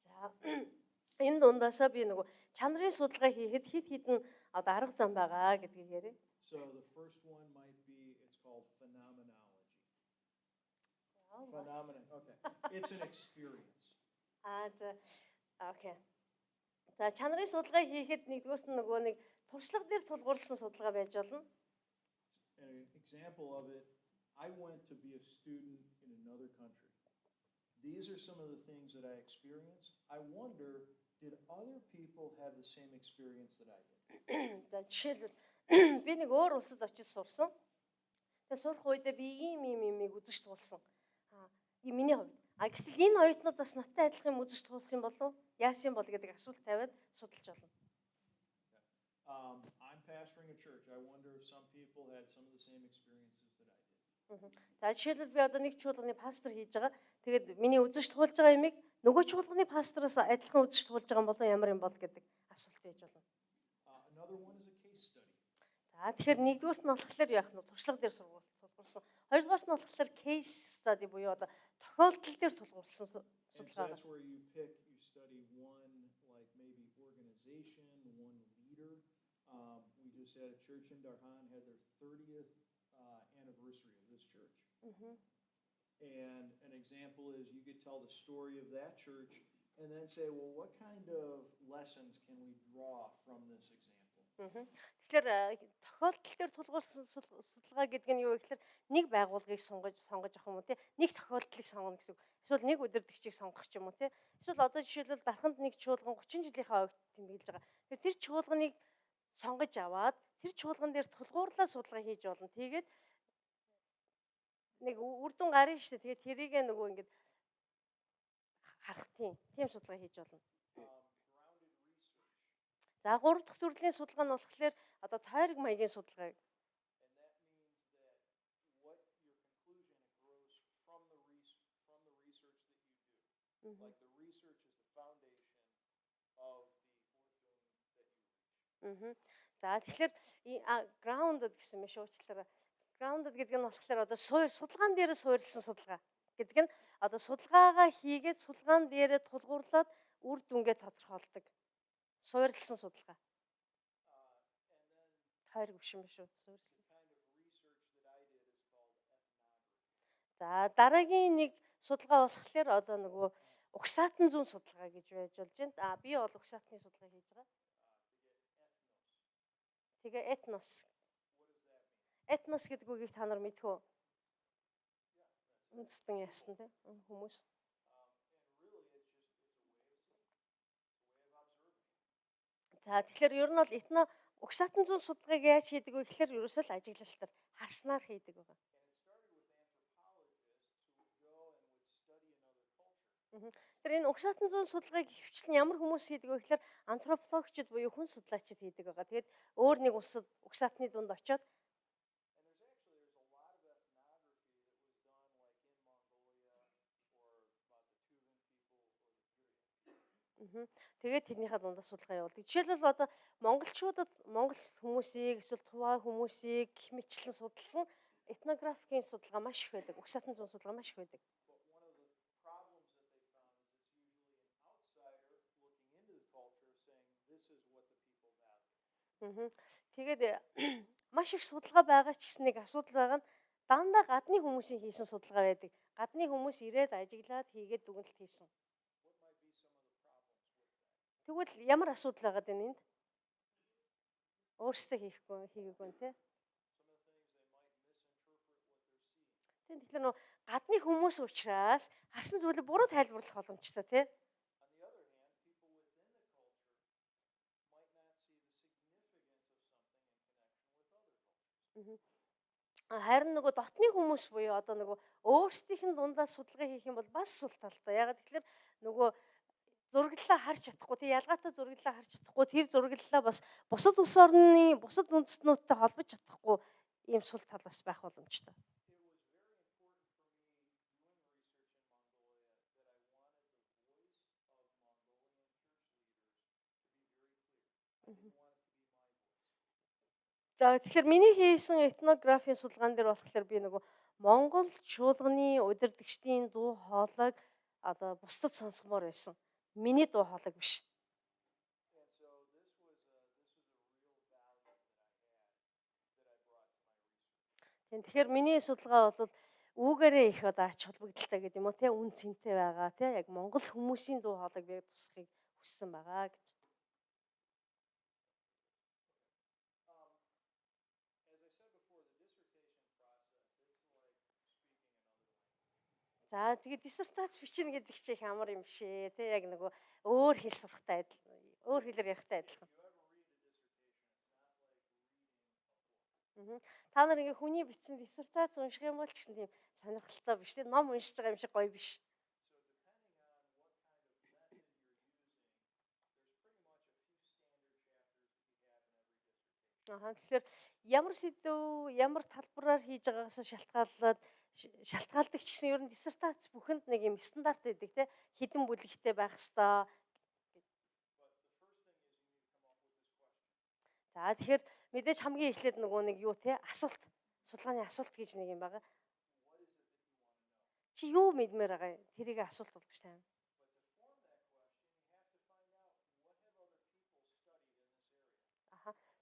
За энэ дундаасаа би нөгөө чанарын судалгаа хийхэд хид хідэн одоо арга зам байгаа гэдгийг яриа. So the first one might be it's called phenomenology. Phenomenon. Okay. It's an experience. Okay. За чанарын судалгаа хийхэд нэгдүгээрт нь нөгөө нэг туршлага дээр тулгуурласан судалгаа байж болно. An example of it, I went to be a student in another country. These are some of the things that I experienced. I wonder, did other people have the same experience that I did? За жишээлбэл би нэг өөр улсад очиж сурсан. Тэгээ сурах үедээ би ийм үзэж туулсан. Ийм миний хувьд. Гэтэл энэ оюутнууд бас надтай адилхан юм үзэж туулсан болов уу? Яасан бол гэдэг асуулт тавиад судалж болно. I'm pastoring a church. I wonder if some people had some of the same experiences that I did. За жишээлбэл би одоо нэг чуулганы пастор хийж байгаа. Тэгээд миний үзэж туулж байгаа юмыг нөгөө чуулганы пастороос адилхан үзэж туулж байгаа юм болов ямар юм бол гэдэг асуулт байж болно. Another one is a case study. За тэгэхээр нэгдүгээрт нь болохоор яах нь туршлага дээр тулгуурсан. Хоёрдугаарт нь болохоор case study буюу одоо тохиолдол дээр тулгуурсан судалгаа. That's where you study one like maybe organization, one leader. We just had a church in Darhan had their 30th anniversary of this church. And an example is you could tell the story of that church and then say, well, what kind of lessons can we draw from this example? Тэгэхээр тохиолдол дээр тулгуурсан судалгаа гэдэг нь юу вэ гэхээр нэг байгууллагыг сонгож авах юм уу те нэг тохиолдлыг сонгоно гэсэн үг. Эсвэл нэг удирдагчийг сонгох ч юм уу те. Эсвэл одоо жишээлбэл дарханд нэг чуулган 30 жилийнхаа ойг тэмдэглэж байгаа. Тэгэхээр тэр чуулганыг сонгож аваад тэр чуулган дээр тулгуурлаа судалгаа хийж болно. Тэгээд нэг үр дүн гарна шүү дээ. Тэгээд тэрийг нөгөө ингэж харах тийм судалгаа хийж болно. За 3 дахь төрлийн судалгаа нь болохоор одоо тойрог маягийн судалгаа. Like the research is the foundation of the that you reach. За тэгэхээр grounded гэсэн мэт уучлаарай. Grounded гэдэг нь болохоор одоо судалгаан дээр суурилсан судалгаа гэдэг нь одоо судалгаагаа хийгээд судалгаан дээр тулгуурлаад үр дүнгээ тодорхойлдог. Суурилсан судалгаа. Тойрог биш юм шүү. Суурилсан. За дараагийн нэг судалгаа болохоор одоо нөгөө угсаатан зүүн судалгаа гэж байж болж байна. Би бол угсаатны судалгаа хийж байгаа. Тэгээ этнос. Этнос гэдэг үгийг та нар мэдэх үү? Үндэстэн ясна те хүмүүс. За тэгэхээр ер нь бол этно угсаатан зүүн судалгааг яаж хийдэг вэ гэхээр ерөөсөө л ажиглалтаар харснаар хийдэг байгаа. Тэр энэ угсаатан зүүн судалгааг хөвчлэн ямар хүмүүс хийдэг вэ гэхээр антропологчид буюу хүн судлаачид хийдэг байгаа. Тэгээд өөр нэг улсад угсаатны дунд очиод Тэгээд тэднийхээ дундаас судалгаа явуулдаг. Жишээлбэл одоо монголчуудад монгол хүмүүсийг эсвэл тухайн хүмүүсийг гэх мэтлэн судалсан этнографикийн судалгаа маш их байдаг. Уг сатан зүүн судалгаа маш их байдаг. Тэгээд маш их судалгаа байгаа ч гэсэн нэг асуудал байгаа нь дандаа гадны хүмүүсийн хийсэн судалгаа байдаг. Гадны хүмүүс ирээд ажиглаад хийгээд дүгнэлт хийсэн. Тэгвэл ямар асуудал байгаа дээ энд? Өөрсдөө хийгээгүй тий. Тэгэхээр нөө гадны хүмүүс учраас харсан зүйлийг буруу тайлбарлах боломжтой тий. Харин нөгөө дотны хүмүүс буюу одоо нөгөө өөрсдийнх нь дундаас судалгаа хийх юм бол бас сул талтай. Ягаад гэвэл нөгөө зураглалаа харж чадахгүй, тий ялгаатай зураглалаа харж чадахгүй, тэр зураглалаа бас бусад улс орны бусад үндэстнүүдтэй холбож чадахгүй ийм сул талаас байх боломжтой. За тэгэхээр миний хийсэн этнографийн судалгаан дээр болохоор би нөгөө Монгол чуулганы удирдагчдын дуу хоолойг одоо бусдад сонсгомоор байсан. Миний дуу хоолойг биш. Тэгэхээр миний судалгаа бол үүгээрээ их одоо ач холбогдолтой гэдэг юм уу те үн цэнтэй байгаа те яг монгол хүмүүсийн дуу хоолойг би тусахыг хүссэн байгаа гэж. За тэгээд диссертац бичнэ гэдэг чинь их амар юм биш ээ. Тэ яг нөгөө өөр хэл сурахтай адил, өөр хэлээр ярихтай адилхан. Та нар ингээ хүний бичсэн диссертац унших юм бол ч гэсэн тийм сонирхолтой биш тэ ном уншиж байгаа юм шиг гоё биш. Тэгэхээр ямар сэдв, ямар талбараар хийж байгаагаас шалтгаалдаг ч гэсэн ер нь диссертац бүхэнд нэг юм стандарт байдаг те хідэн бүлэгтэй байх хэвээр. За тэгэхээр мэдээж хамгийн эхлээд нөгөө нэг юу те асуулт, судалгааны асуулт гэж нэг юм байгаа. Чи юу мэдмээр байгаа юм? Тэрийг асуулт болгож тань.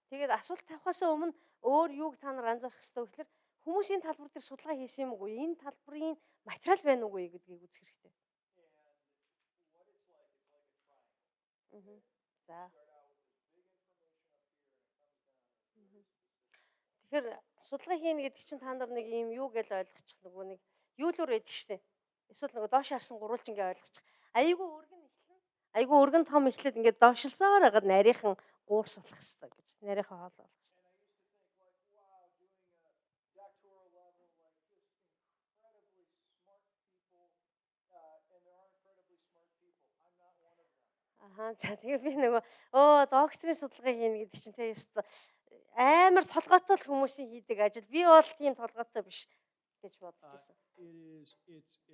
Тэгээд асуулт тавихаас өмнө өөр юуг та нар анзаарах хэрэгтэй вэ гэхээр хүмүүсийн талбар дээр судалгаа хийсэн юм уу? Энэ талбарын материал байна уугүй гэдгийг үзэх хэрэгтэй. За. Тэгэхээр судалгаа хийнэ гэдэг чинь та нар нэг юм юу гэж ойлгочих нөгөө нэг юу л өөр байдаг штэ. Эсвэл нөгөө доош харсан гурвалжингээ ойлгочих. Айгүй өргөн эхлэн. Айгүй өргөн том эхлээд ингээд доошлсоор хагаад нарийнхан гуурс болох хэрэгтэй гэж. Нарийнхаа хоол болох хэрэгтэй. За тэгээ би нөгөө докторийн судалгаа хийнэ гэдэг чинь тэгээ ёстой амар толгойтой хүмүүсийн хийдэг ажил. Би бол тийм толгойтой биш гэж бодож байсан.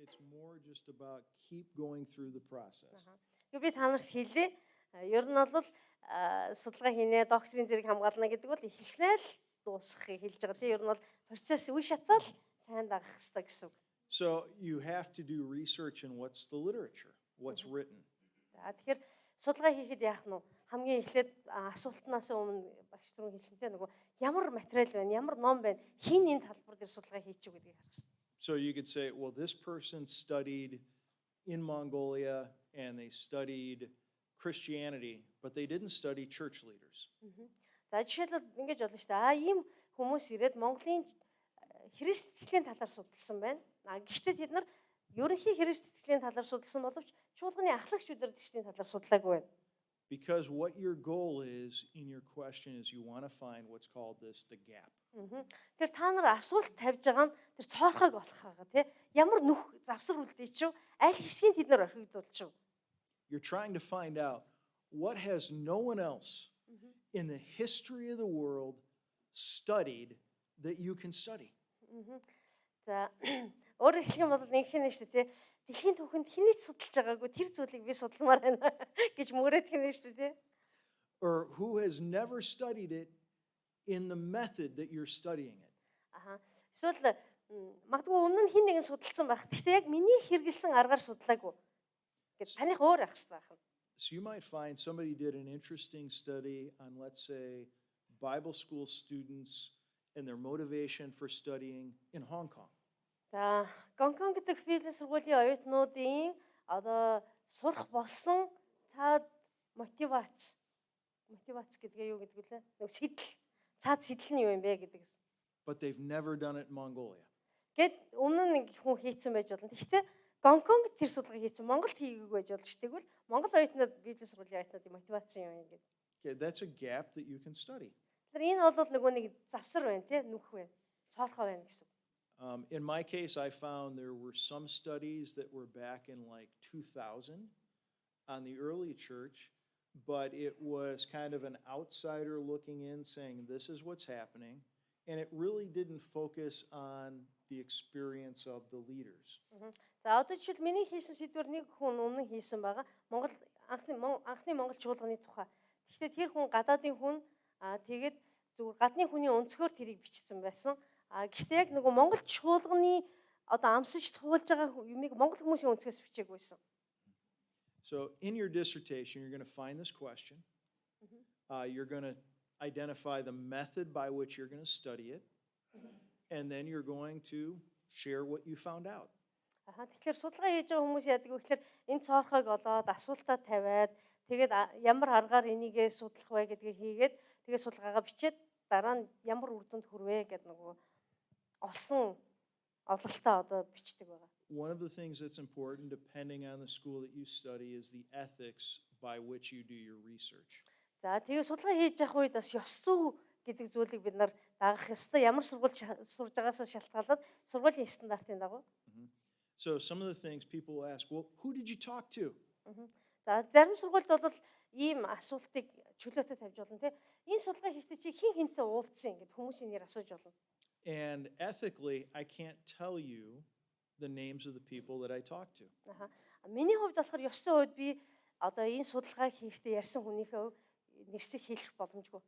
It's more just about keep going through the process. Тэгээ би та нарт хэлээ. Ер нь бол судалгаа хийнэ, докторийн зэрэг хамгаална гэдэг бол эхэлснээр л дуусгахыг хэлж байгаа. Тэгээ ер нь бол процесс үе шатаал сайн дагах хэрэгтэй гэсэн үг. So you have to do research in what's the literature, what's written. За тэгэхээр судалгаа хийхэд яах нь вэ? Хамгийн эхлээд асуултнаас өмнө багш нар хэлсэнтэй нөгөө ямар материал байна, ямар ном байна, хин энэ талбар дээр судалгаа хийчих гэдгийг харах хэрэгтэй. So you could say, well, this person studied in Mongolia and they studied Christianity, but they didn't study church leaders. За жишээлбэл ингэж болно шүү дээ. Ийм хүмүүс ирээд Монголын Христ итгэлийн талаар судалсан байна. Гэхдээ тэд нар ерөнхий Христ итгэлийн талаар судалсан боловч чуулганы ахлагч удирдагчдын талаар судлаагүй байна. Because what your goal is in your question is you want to find what's called the gap. Тэр та нар асуулт тавьж байгаа нь тэр цоорхойг олох байгаа тий. Ямар нүх завсар үлдээ ч аль хэсгийг тэд нар орхигдуулчих. You're trying to find out what has no one else in the history of the world studied that you can study. За өөрөөр хэлэх юм бол нэг хин нь шүү дээ тий. дэлхийн түүхэнд хэний ч судалж байгаагүй тэр зүйлийг би судалмаар байна гэж мөрөөдөх юм шүү дээ. Or who has never studied it in the method that you're studying it. Аха. Эсвэл магадгүй өмнө нь хин нэгэн судалсан байх. Гэхдээ яг миний хэрэгэлсэн аргаар судлаагүй. Гэж таних өөр ах хэрэгтэй байна. So you might find somebody did an interesting study on, let's say, Bible school students and their motivation for studying in Hong Kong. За, Гонконг гэдэг Библийн сургуулийн оюутнуудын одоо сурах болсон цаад мотивац гэдгээ юу гэдэг вэ? Нэг сэтэл. Цаад сэтэл нь юу юм бэ гэдэг. But they've never done it in Mongolia. Гэт өмнө нэг хүн хийцэн байж болно. Гэхдээ Гонконгд тэр судалгааг хийцэн Монголд хийгээгүй байж болно шүү. Тэгвэл Монгол оюутнууд Библийн сургуулийн оюутнуудын мотивац юм гэдэг. Okay, that's a gap that you can study. Тэр энэ бол нөгөө нэг завсар байна тий, нүх байна. Цоорхоо байна гэсэн. In my case, I found there were some studies that were back in like 2000 on the early church, but it was kind of an outsider looking in saying this is what's happening, and it really didn't focus on the experience of the leaders. За одоо жишээл миний хийсэн сэдвэр нэг хүн өмнө хийсэн байгаа. Монгол анхны Монгол чуулганы тухай. Гэхдээ тэр хүн гадаадын хүн тэгээд зүгээр гадны хүний өнцгөр тэрийг бичсэн байсан. Гэхдээ яг нөгөө Монгол чуулганы одоо амсаж туулж байгаа юмыг монгол хүмүүсийн өнцгөөс бичээгүй байсан. So in your dissertation, you're going to find this question. You're going to identify the method by which you're going to study it, and then you're going to share what you found out. Тэгэхээр судалгаа хийж байгаа хүмүүс яадаг вэ гэхээр энэ цоорхойг олоод асуултаа тавиад тэгээд ямар аргаар энийгээ судлах вэ гэдгийг хийгээд тэгээд судалгаагаа бичээд дараа нь ямар үр дүнд хүрвэ гэдэг нөгөө олсон овлолтоо одоо бичдэг байгаа. One of the things that's important, depending on the school that you study, is the ethics by which you do your research. За тэгээд судалгаа хийж явах үед бас ёс зүй гэдэг зүйлийг бид нар дагах ёстой. Ямар сургууль сурж байгаасаа шалтгаалаад сургуулийн стандартын дагуу. So some of the things people ask, well, who did you talk to? За зарим сургуульд бол ийм асуултыг чөлөөтэй тавьж болно тий. Энэ судалгаа хийхдээ чи хин хинтэй уулзсан гэд хүмүүсийн нэр асууж болно. And ethically, I can't tell you the names of the people that I talked to. Миний хувьд болохоор ёс зүйн хувьд би одоо энэ судалгааг хийхдээ ярьсан хүнийхээ нэрсийг хэлэх боломжгүй.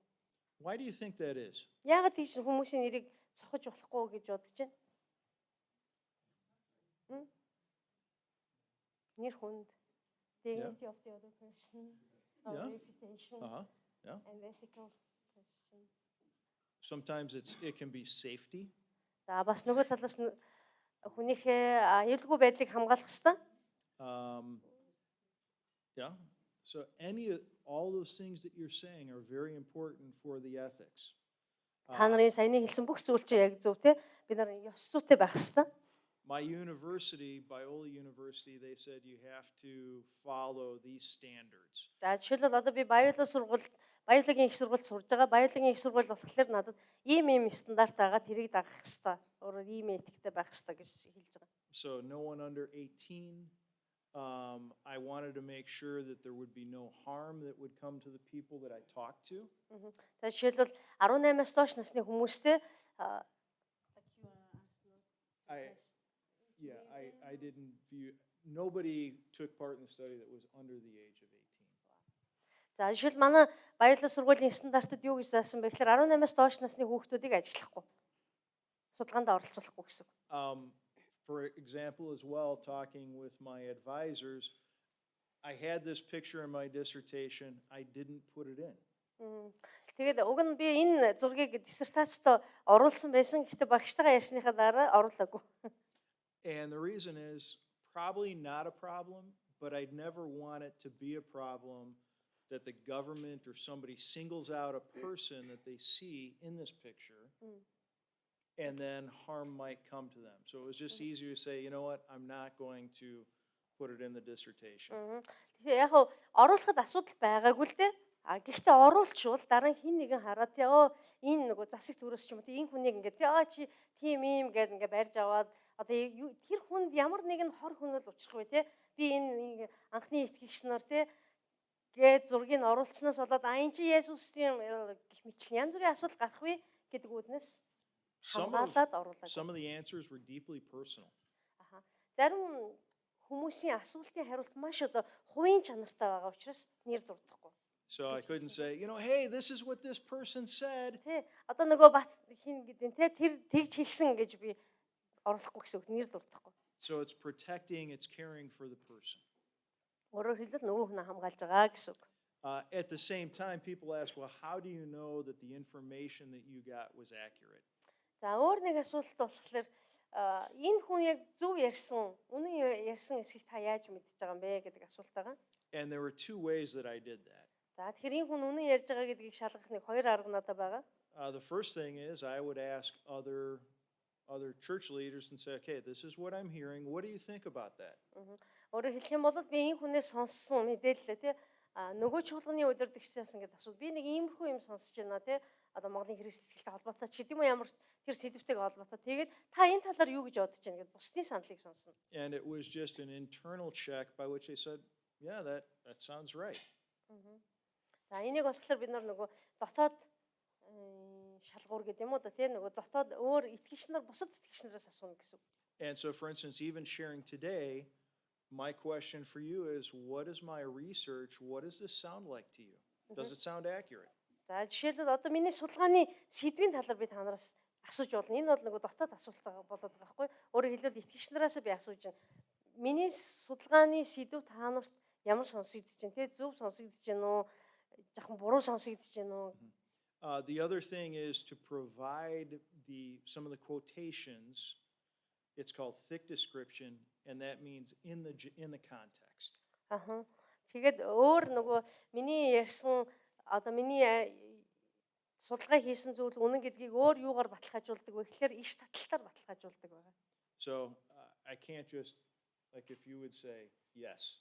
Why do you think that is? Яагаад тийш хүмүүсийн нэрийг цохож болохгүй гэж бодож байна? Нэр хүнд, dignity of the other person, reputation, and ethical question. Sometimes it can be safety. За бас нөгөө талаас нь хүнийхээ аюулгүй байдлыг хамгаалах хэрэгтэй. Yeah. So all those things that you're saying are very important for the ethics. Та нарын саяны хэлсэн бүх зүйл чинь яг зөв те. Бид нар ёс зүйтэй байх хэрэгтэй. My university, Biola University, they said you have to follow these standards. За жишээлбэл одоо би Баиолагийн их сургуульд сурж байгаа. Баиолагийн их сургууль болохоор надад ийм стандарт байгаа тэрийг дагах хэрэгтэй. Өөрөөр ийм этиктэй байх хэрэгтэй гэж хэлж байгаа. So no one under 18. I wanted to make sure that there would be no harm that would come to the people that I talked to. За жишээлбэл 18-аас доош насны хүмүүстэй I didn't view, nobody took part in the study that was under the age of 18. За жишээл манай Баярлал сургуулийн стандартад юу гэж заасан бэ гэхээр 18-аас доош насны хүүхдүүдийг ажиллахгүй. Судалгаанд оролцуулахгүй гэсэн. For example, as well, talking with my advisors, I had this picture in my dissertation. I didn't put it in. Тэгээд уг нь би энэ зургийг диссертацид оруулсан байсан. Гэхдээ багштайгаа ярьсныхаа дараа оруулаагүй. And the reason is probably not a problem, but I'd never want it to be a problem that the government or somebody singles out a person that they see in this picture. And then harm might come to them. So it was just easier to say, you know what, I'm not going to put it in the dissertation. Тэгээ яг оруулахад асуудал байгаагүй л дээ. Гэхдээ оруулчвал дараа нь хин нэгэн хараад энэ нөгөө засаг төрөөс ч юм уу энэ хүнийг ингээд чи тийм ийм гэдэг ингээд барьж аваад одоо тэр хүнд ямар нэгэн хор хөнөөл учрах вэ те би энэ анхны итгэгч нар те гээд зургийг оруулснаас болоод энэ чи Есүсийн гэх мэтлэн янз бүрийн асуудал гарах вэ гэдэг үүднээс Some of the answers were deeply personal. Зарим хүмүүсийн асуултын хариулт маш одоо хувийн чанартай байгаа учраас нэр дурдахгүй. So I couldn't say, hey, this is what this person said. Тэ одоо нөгөө бат хин гэдэг те тэр тэгж хэлсэн гэж би оруулахгүй гэсэн үг, нэр дурдахгүй. So it's protecting, it's caring for the person. Өөрөөр хэлбэл нөгөө хүн хамгаалж байгаа гэсэн үг. At the same time, people ask, well, how do you know that the information that you got was accurate? За өөр нэг асуулт болохоор энэ хүн яг зөв ярьсан, үнэн ярьсан эсэхийг та яаж мэдчихэж байгаа юм бэ гэдэг асуулт байгаа. And there were two ways that I did that. За тэгэхээр энэ хүн үнэн ярьж байгаа гэдгийг шалгах нэг хоёр арга надад байгаа. The first thing is I would ask other church leaders and say, okay, this is what I'm hearing. What do you think about that? Өөрөөр хэлэх юм бол би энэ хүнээс сонссон мэдээлэлээ тий нөгөө чуулганы удирдагчаас ингэж асууд. Би нэг иймэрхүү юм сонсож байна тий. Одоо Монголын христэлтэй холбоотой ч гэдэг юм уу ямар тэр сэдвтэйг холбоотой. Тэгээд та энэ талаар юу гэж бодож байна гэдээ бусдын саналыг сонсно. And it was just an internal check by which they said, yeah, that sounds right. За энийг болохоор бид нар нөгөө дотоод шалгуур гэдэг юм уу да тий нөгөө дотоод өөр итгэгч нар бусад итгэгч нараас асууна гэсэн үг. And so for instance, even sharing today, my question for you is, what is my research? What does this sound like to you? Does it sound accurate? За жишээлбэл одоо миний судалгааны сэдвийн талаар би та нараас асууж болно. Энэ бол нөгөө дотоод асуулт болоод байгаа байхгүй. Өөрөөр хэлбэл итгэгч нараас би асууж байна. Миний судалгааны сэдв та нарт ямар сонсогдож байна те зөв сонсогдож байна уу? Жахан буруу сонсогдож байна уу? The other thing is to provide some of the quotations. It's called thick description, and that means in the context. Тэгээд өөр нөгөө миний ярьсан одоо миний судалгаа хийсэн зүйл үнэн гэдгийг өөр юугаар баталгаажуулдаг вэ гэхээр иш таталтаар баталгаажуулдаг байгаа. So I can't just like if you would say yes,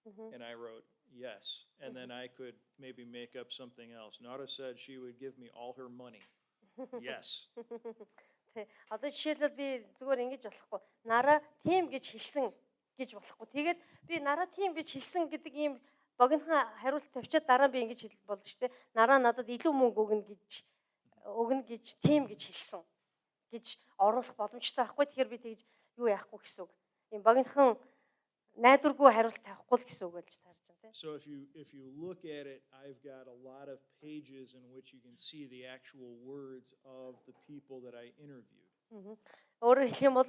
and I wrote yes, and then I could maybe make up something else. Nora said she would give me all her money. Yes. Тэ одоо жишээлбэл би зүгээр ингэж болохгүй. Нараа тийм гэж хэлсэн гэж болохгүй. Тэгээд би нараа тийм гэж хэлсэн гэдэг ийм богинохон хариулт тавьчаад дараа би ингэж хэлэх болно шүү дээ. Нараа надад илүү мөнгө өгнө гэж тийм гэж хэлсэн гэж оруулах боломжтой байхгүй. Тэгэхээр би тэгж юу яахгүй гэсэн үг. Ийм богинохон найдваргүй хариулт тавихгүй л гэсэн үг болж таарч байна тийм. So if you look at it, I've got a lot of pages in which you can see the actual words of the people that I interviewed. Өөрөөр хэлэх юм бол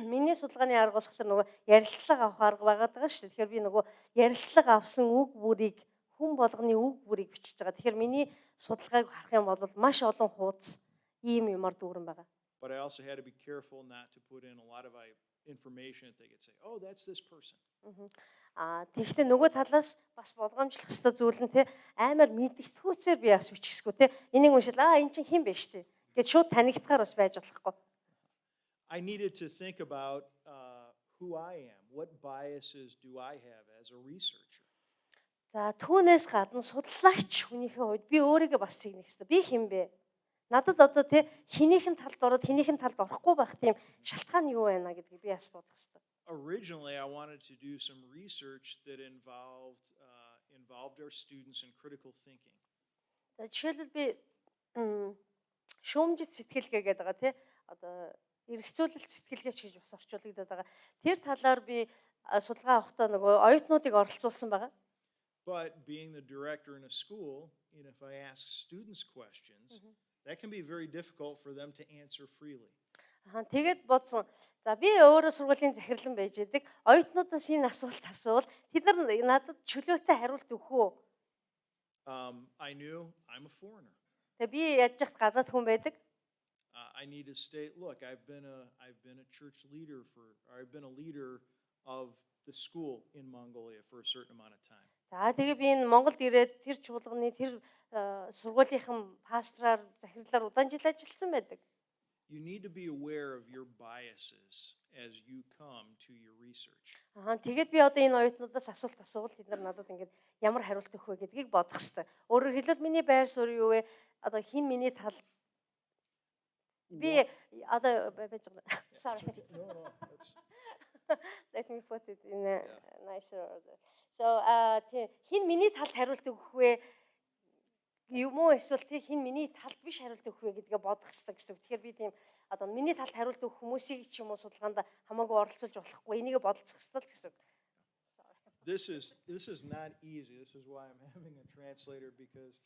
миний судалгааны арга болохоор нөгөө ярилцлага авах арга байгаад байгаа шүү дээ. Тэгэхээр би нөгөө ярилцлага авсан үг бүрийг хүн болгоны үг бүрийг бичиж байгаа. Тэгэхээр миний судалгааг харах юм бол маш олон хуудас ийм юмар дүүрэн байгаа. But I also had to be careful not to put in a lot of information that they could say, oh, that's this person. Тэгэхдээ нөгөө талаас бас болгоомжлох хэвээр зүйл нь те амар мэдгэцүүцээр би бас бичихсгүй те энийг уншил энэ чинь хэн бэ штэ гэж шууд танигдахаар бас байж болохгүй. I needed to think about who I am. What biases do I have as a researcher? За түүнээс гадна судлаач хүнийхээ хувьд би өөрийгөө бас тэгнэх хэрэгтэй. Би хэн бэ? Надад одоо те хинийхэн талд ороод хинийхэн талд орохгүй байх тийм шалтгаан юу байна гэдгийг би бас бодох хэрэгтэй. Originally, I wanted to do some research that involved our students in critical thinking. За жишээлбэл би шүүмжит сэтгэлгээ гэдэг байгаа тий одоо эргцүүлэлт сэтгэлгээч гэж бас орчуулагдаад байгаа. Тэр талаар би судалгаа авахдаа нөгөө оюутнуудыг оролцуулсан байгаа. But being the director in a school, if I ask students questions, that can be very difficult for them to answer freely. Тэгээд бодсон. За би өөрөө сургуулийн захирлан байж идэг. Оюутнуудаас энэ асуулт асуувал тэд нар надад чөлөөтэй хариулт өгөх үү? I knew I'm a foreigner. Тэгээд би яаж яхад гадаад хүн байдаг. I need to state, look, I've been a church leader I've been a leader of the school in Mongolia for a certain amount of time. За тэгээд би энэ Монголд ирээд тэр чуулганы тэр сургуулийнхан пастраар захирлаар удаан жил ажилласан байдаг. You need to be aware of your biases as you come to your research. Тэгээд би одоо энэ оюутнуудаас асуулт асуувал тэд нар надад ингэж ямар хариулт өгөх вэ гэдгийг бодох хэрэгтэй. Өөрөөр хэлбэл миний байр суурь юу вэ? Одоо хин миний тал би одоо байж байгаа. Sorry. Let me put it in a nicer order. So хин миний талд хариулт өгөх вэ? Юм уу эсвэл хин миний талд биш хариулт өгөх вэ гэдгээ бодох хэрэгтэй гэсэн үг. Тэгэхээр би тийм одоо миний талд хариулт өгөх хүмүүсийг ч юм уу судалгаанд хамаагүй оролцож болохгүй. Энийг бодолцох хэрэгтэй л гэсэн үг. this is not easy. This is why I'm having a translator because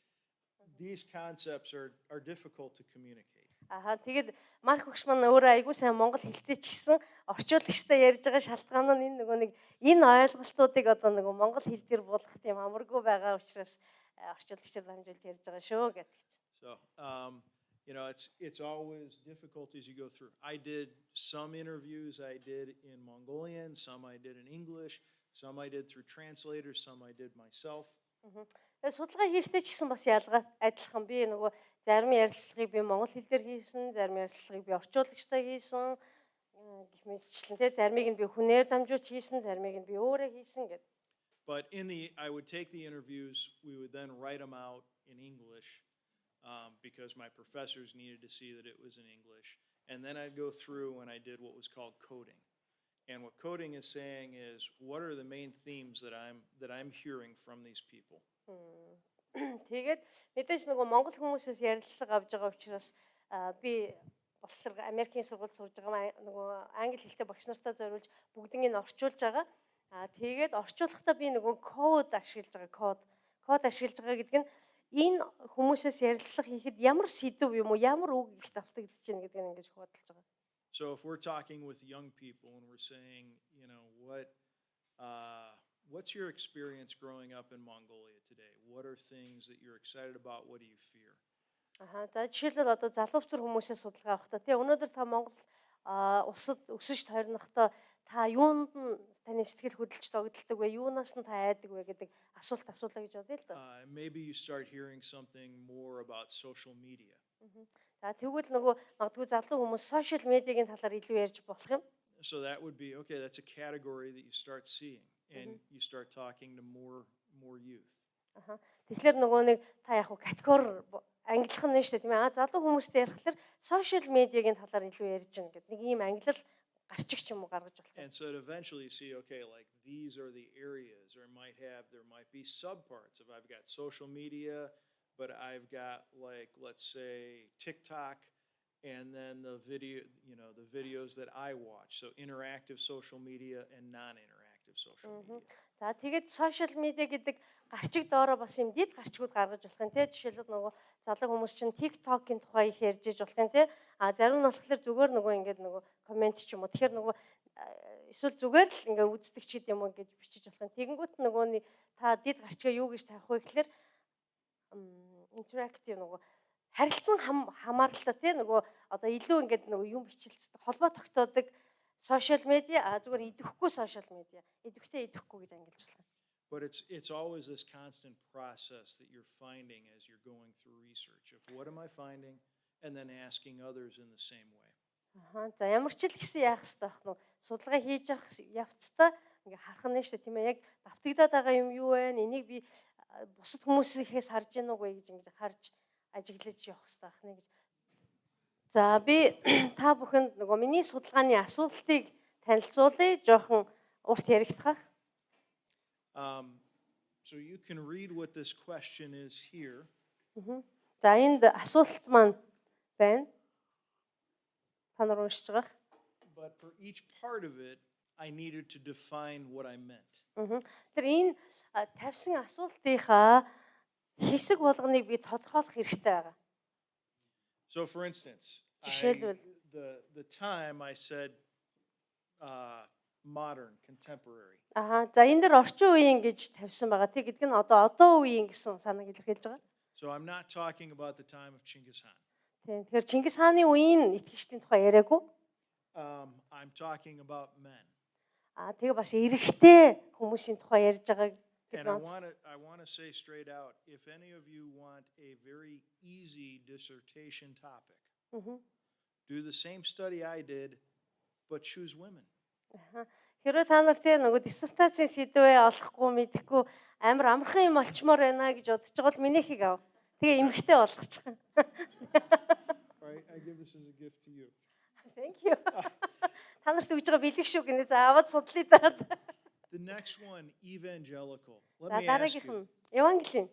these concepts are difficult to communicate. Тэгээд Марк багш маань өөрөө айгүй сайн монгол хэлтэй ч гэсэн орчуулагчтай ярьж байгаа шалтгаан нь энэ нөгөө нэг энэ ойлголтуудыг одоо нөгөө монгол хэл дээр буулгах тийм амаргүй байгаа учраас орчуулагчаар дамжуулж ярьж байгаа шүү гэдэг. So, it's always difficult as you go through. I did some interviews I did in Mongolian, some I did in English, some I did through translators, some I did myself. Тэгээд судалгаа хийхдээ ч гэсэн бас ялгаа адилхан би нөгөө зарим ярилцлагыг би монгол хэл дээр хийсэн, зарим ярилцлагыг би орчуулагчтай хийсэн гэх мэтчлэн тэ заримыг нь би хүнээр дамжуулж хийсэн, заримыг нь би өөрөө хийсэн гэдэг. But I would take the interviews, we would then write them out in English because my professors needed to see that it was in English. And then I'd go through and I did what was called coding. And what coding is saying is, what are the main themes that I'm hearing from these people? Тэгээд мэдээж нөгөө монгол хүмүүсээс ярилцлага авж байгаа учраас би болохоор Америкийн сургуульд сурж байгаа нөгөө англи хэлтэй багш нартаа зориулж бүгднийг нь орчуулж байгаа. Тэгээд орчуулахдаа би нөгөө код ашиглаж байгаа. Код ашиглаж байгаа гэдэг нь энэ хүмүүсээс ярилцлага хийхэд ямар сэдв юм уу, ямар үг их давтагдаж байна гэдгийг ингэж бодолж байгаа. So if we're talking with young people and we're saying, what's your experience growing up in Mongolia today? What are things that you're excited about? What do you fear? За жишээлбэл одоо залуучууд хүмүүсээс судалгаа авахдаа тий өнөөдөр та Монгол улсад өсөж тойрнохдоо та юунд нь таны сэтгэл хөдлөж тогтолдог вэ? Юунаас нь та айдаг вэ гэдэг асуулт асуулаа гэж бодъё л да. Maybe you start hearing something more about social media. За тэгвэл нөгөө магадгүй залуу хүмүүс сошиал медиагийн талаар илүү ярьж болох юм. So that would be okay, that's a category that you start seeing and you start talking to more youth. Тэгэхээр нөгөө нэг та яг категори ангилах нь шүү дээ тийм ээ. Залуу хүмүүстэй ярихлаар сошиал медиагийн талаар илүү ярьж гин гэдэг нэг ийм ангилал гарчих ч юм уу гаргаж болох. And so eventually you see, okay, like these are the areas, or there might be subparts of I've got social media, but I've got like, let's say TikTok, and then the videos that I watch. So interactive social media and non-interactive social media. За тэгээд сошиал медиа гэдэг гарчиг доороо бас юм дид гарчгууд гаргаж болох юм те. Жишээлбэл нөгөө залуу хүмүүс чинь TikTok-ийн тухай их ярьж иж болох юм те. Зарим нь болохоор зүгээр нөгөө ингээд нөгөө комент ч юм уу. Тэгэхээр нөгөө эсвэл зүгээр л ингээд үздэг ч гэдэм юм гэж бичиж болох юм. Тэгэнгүүт нөгөө та дид гарчгаа юу гэж тавих вэ гэхээр interactive нөгөө харилцан хамааралтай те нөгөө одоо илүү ингээд нөгөө юм бичилцдэг холбоо тогтоодог сошиал медиа зүгээр идэвхгүй сошиал медиа идэвхтэй идэвхгүй гэж ангилж байна. But it's always this constant process that you're finding as you're going through research of what am I finding and then asking others in the same way. За ямар ч л гэсэн яах хэрэгтэй байх нь судалгаа хийж явах явцдаа ингээ харах нь шүү дээ тийм ээ яг давтагдаад байгаа юм юу вэ? Энийг би бусад хүмүүсээс харж гин үгүй гэж ингээ харж ажиглаж явах хэрэгтэй байх нэ гэж. За би та бүхэнд нөгөө миний судалгааны асуултыг танилцуулъя. Жоохон урт яригдах. So you can read what this question is here. За энд асуулт маань байна. Та нар уншиж байгаа. But for each part of it, I needed to define what I meant. Тэр энэ тавьсан асуултынхаа хэсэг болгоныг би тодорхойлох хэрэгтэй байгаа. So for instance, the time I said modern, contemporary. За энэ дэр орчин үеийн гэж тавьсан байгаа. Тэг гэдэг нь одоо үеийн гэсэн санааг илэрхийлж байгаа. So I'm not talking about the time of Chinggis Khan. Тэгэхээр Чингис хааны үеийн итгэгчдийн тухай яриаггүй. I'm talking about men. Тэгээ бас эрэгтэй хүмүүсийн тухай ярьж байгаа. And I want to say straight out, if any of you want a very easy dissertation topic, do the same study I did, but choose women. Хэрвээ та нар тийм нөгөө диссертацийн сэдвээ олохгүй мэдэхгүй амар амархан юм олчмоор байна гэж бодож байгаа бол минийхийг ав. Тэгээ эмэгтэй болгочих. I give this as a gift to you. Thank you. Та нарт өгж байгаа бэлэг шүү гинэ. За аваад судлаа даа. The next one, evangelical. За дараагийнх нь евангелийн.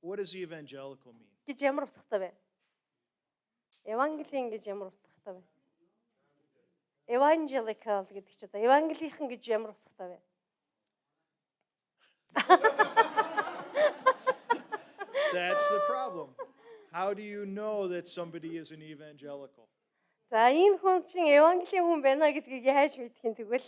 What does evangelical mean? Гэж ямар утгатай вэ? Евангелийн гэж ямар утгатай вэ? Evangelical гэдэг ч одоо евангелийнхан гэж ямар утгатай вэ? That's the problem. How do you know that somebody is an evangelical? За энэ хүн чинь евангелийн хүн байна гэдгийг яаж мэдэх юм тэгвэл?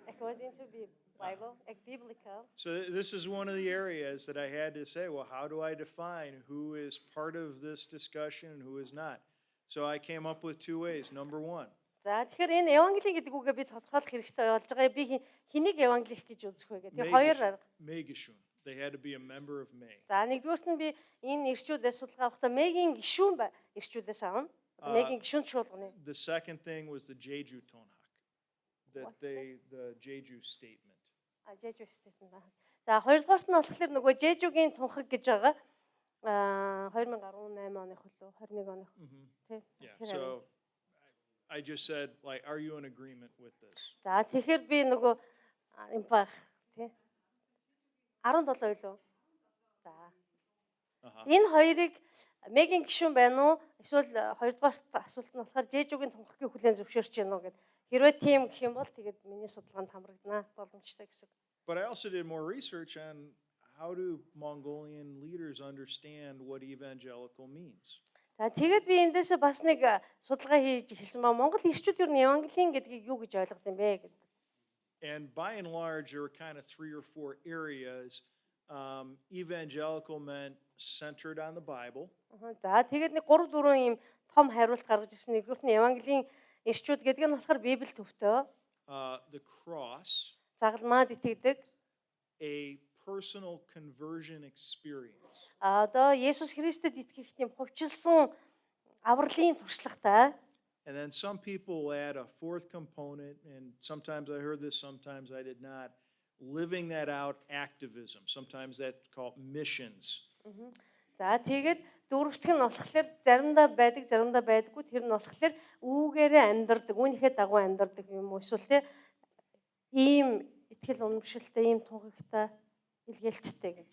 According to the Bible, biblical. So this is one of the areas that I had to say, well, how do I define who is part of this discussion and who is not? So I came up with two ways. Number one. За тэгэхээр энэ евангели гэдэг үгээ би тодорхойлох хэрэгтэй болж байгаа. Би хэнийг евангелих гэж үзэх вэ гэдэг. Хоёр арга. Megishun. They had to be a member of May. За нэгдүгürt нь би энэ ирчүүдээс судалгаа авахдаа Мэйгийн гишүүн ирчүүдээс авна. Мэйгийн гишүүн шуулганы. The second thing was the Jeju tonhak. The Jeju statement. Jeju statement. За хоёрдугаарт нь болохоор нөгөө Jeju-гийн тунхаг гэж байгаа. 2018 оны хөлөө 21 оны тий. So I just said, like, are you in agreement with this? За тэгэхээр би нөгөө юм баг тий 17 үлээ. За. Энэ хоёрыг Мэйгийн гишүүн байна уу? Эсвэл хоёрдугаарт асуулт нь болохоор Jeju-гийн тунхагийн хүлээн зөвшөөрч байна уу гэд. Хэрвээ тийм гэх юм бол тэгээд миний судалгаанд хамрагдана боломжтой гэсэн. But I also did more research on how do Mongolian leaders understand what evangelical means? За тэгээд би эндээс бас нэг судалгаа хийж хэлсэн ба Монгол ирчүүд юу евангелийн гэдгийг юу гэж ойлгох юм бэ гэдэг. And by and large, there were kind of 3 or 4 areas. Evangelical meant centered on the Bible. За тэгээд нэг 3-4 юм том хариулт гаргаж ирсэн. Нэгдүгээр нь евангелийн ирчүүд гэдэг нь болохоор Библи төвтэй. The cross. Загалмаад итгэдэг. A personal conversion experience. Одоо Есүс Христэд итгэх тийм хувьчилсан авралын туршлагатай. And then some people add a fourth component, and sometimes I heard this, sometimes I did not. Living that out, activism. Sometimes that's called missions. За тэгээд дөрөвдөх нь болохоор заримдаа байдаг, заримдаа байдаггүй. Тэр нь болохоор үүгээрээ амьдардаг, үүнийхээ дагуу амьдардаг юм уу эсвэл те ийм итгэл үнэмшилтэй, ийм тунхагтай илгээлттэй гэж.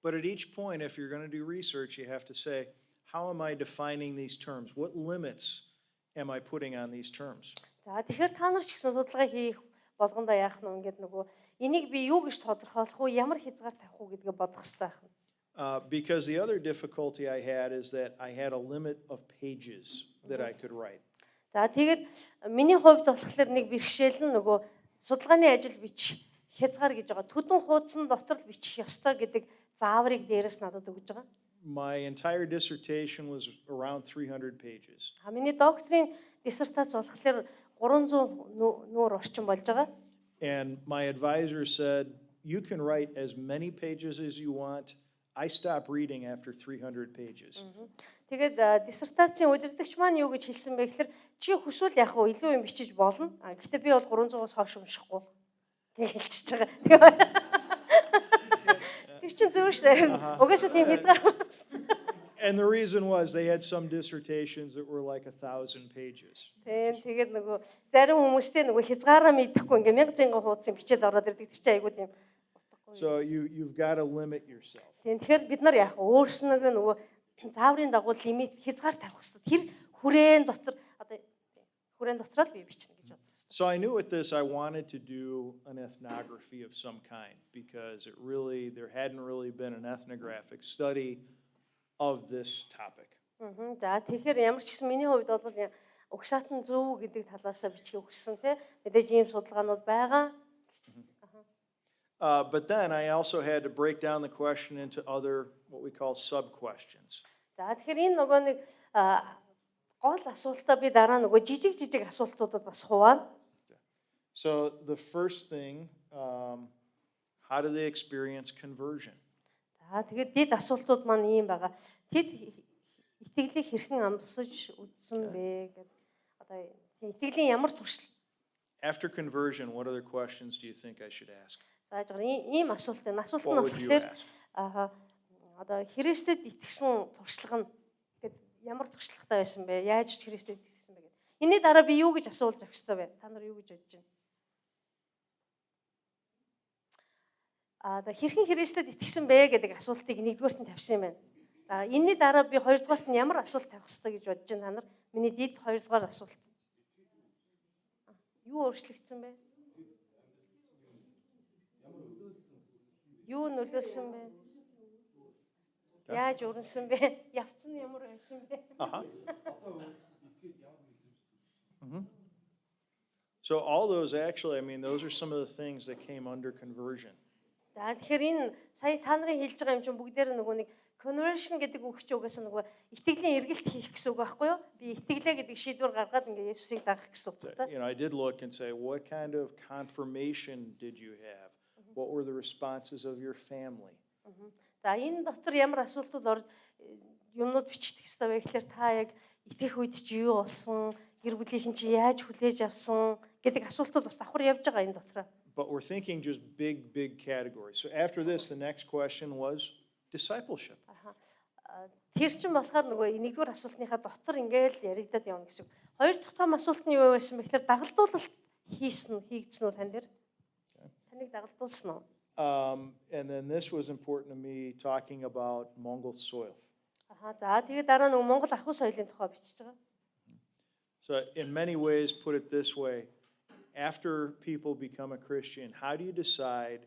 But at each point, if you're going to do research, you have to say, how am I defining these terms? What limits am I putting on these terms? За тэгэхээр та нар ч гэсэн судалгаа хийх болгондоо яах нь ингээд нөгөө энийг би юу гэж тодорхойлох уу, ямар хязгаар тавих уу гэдгээ бодох хэрэгтэй байна. Because the other difficulty I had is that I had a limit of pages that I could write. За тэгээд миний хувьд болохоор нэг бэрхшээл нь нөгөө судалгааны ажил бичих хязгаар гэж байгаа. Төдөн хуудсан дотор л бичих ёстой гэдэг зааврыг дээрээс надад өгж байгаа. My entire dissertation was around 300 pages. Миний докторийн диссертац болохоор 300 нүүр орчим болж байгаа. And my advisor said, you can write as many pages as you want. I stopped reading after 300 pages. Тэгээд диссертацийн удирдлагч маань юу гэж хэлсэн бэ гэхээр чи хүсвэл яг уу илүү юм бичиж болно. Гэхдээ би бол 300-аас хойш уншихгүй гэж хэлчихэж байгаа. Тэр чинь зөв шүү дээ. Угаасаа тийм хязгаар байна. And the reason was they had some dissertations that were like 1,000 pages. Тэгээд нөгөө зарим хүмүүстэй нөгөө хязгаараа мэдэхгүй ингээм 1000 хуудас бичээд ороод ирдэг чинь айгуу тийм. So you've got to limit yourself. Тэгэхээр бид нар яг өөрснөө нөгөө зааврын дагуу лимит хязгаар тавих хэрэгтэй. Тэр хүрээний дотор одоо хүрээний дотроо л би бичнэ гэж бодсон. So I knew with this I wanted to do an ethnography of some kind because there hadn't really been an ethnographic study of this topic. За тэгэхээр ямар ч гэсэн миний хувьд бол угшаатан зөв гэдэг талаасаа бичгийг өгсөн тийм мэдээж ийм судалгаанууд байгаа. But then I also had to break down the question into other what we call sub-questions. За тэгэхээр энэ нөгөө нэг гол асуултаа би дараа нөгөө жижиг асуултуудад бас хуваана. So the first thing, how do they experience conversion? За тэгээд дид асуултууд маань ийм байгаа. Тэд итгэлийг хэрхэн амсаж үзсэн бэ гэдэг. Одоо итгэлийн ямар туршил. After conversion, what other questions do you think I should ask? За ийм асуулт энэ. Асуулт нь болохоор одоо Христэд итгэсэн туршлага нь гэдэг ямар туршлагатай байсан бэ? Яаж Христэд итгэсэн бэ гэдэг. Энэний дараа би юу гэж асуулт зохистой вэ? Та нар юу гэж бодож байна? Хэрхэн Христэд итгэсэн бэ гэдэг асуултыг нэгдүгээрт нь тавьсан юм байна. За энэний дараа би хоёрдугаарт нь ямар асуулт тавих хэрэгтэй гэж бодож байна та нар? Миний дид хоёрдугаар асуулт. Юу өөрчлөгдсөн бэ? Юу нөлөөлсөн бэ? Яаж өрнсөн бэ? Явцсан нь ямар байсан бэ? So all those actually, I mean, those are some of the things that came under conversion. За тэгэхээр энэ сая та нарын хэлж байгаа юм чинь бүгдээр нөгөө нэг conversion гэдэг үг чи угаасаа нөгөө итгэлийн эргэлт хийх гэсэн үг байхгүй юу? Би итгэлээ гэдэг шийдвэр гаргаад ингээ Есүсийг дагах гэсэн үг та. I did look and say, what kind of confirmation did you have? What were the responses of your family? За энэ дотор ямар асуултууд орж юмнууд бичигдэх ёстой вэ гэхээр та яг итгэх үед чи юу болсон? Гэр бүлийнхэн чи яаж хүлээж авсан гэдэг асуултууд бас давхар явж байгаа энэ дотор. But we're thinking just big categories. So after this, the next question was discipleship. Тэр чинь болохоор нөгөө нэгдүгээр асуултныхаа дотор ингээл яригдаад явна гэсэн. Хоёр дахь том асуулт нь юу байсан бэ гэхээр дагалдуулалт хийгдсэн үү тань дээр? Таныг дагалдуулсан уу? And then this was important to me, talking about Mongol soil. За тэгээд дараа нөгөө Монгол ахуй соёлын тухай бичиж байгаа. So in many ways, put it this way, after people become a Christian, how do you decide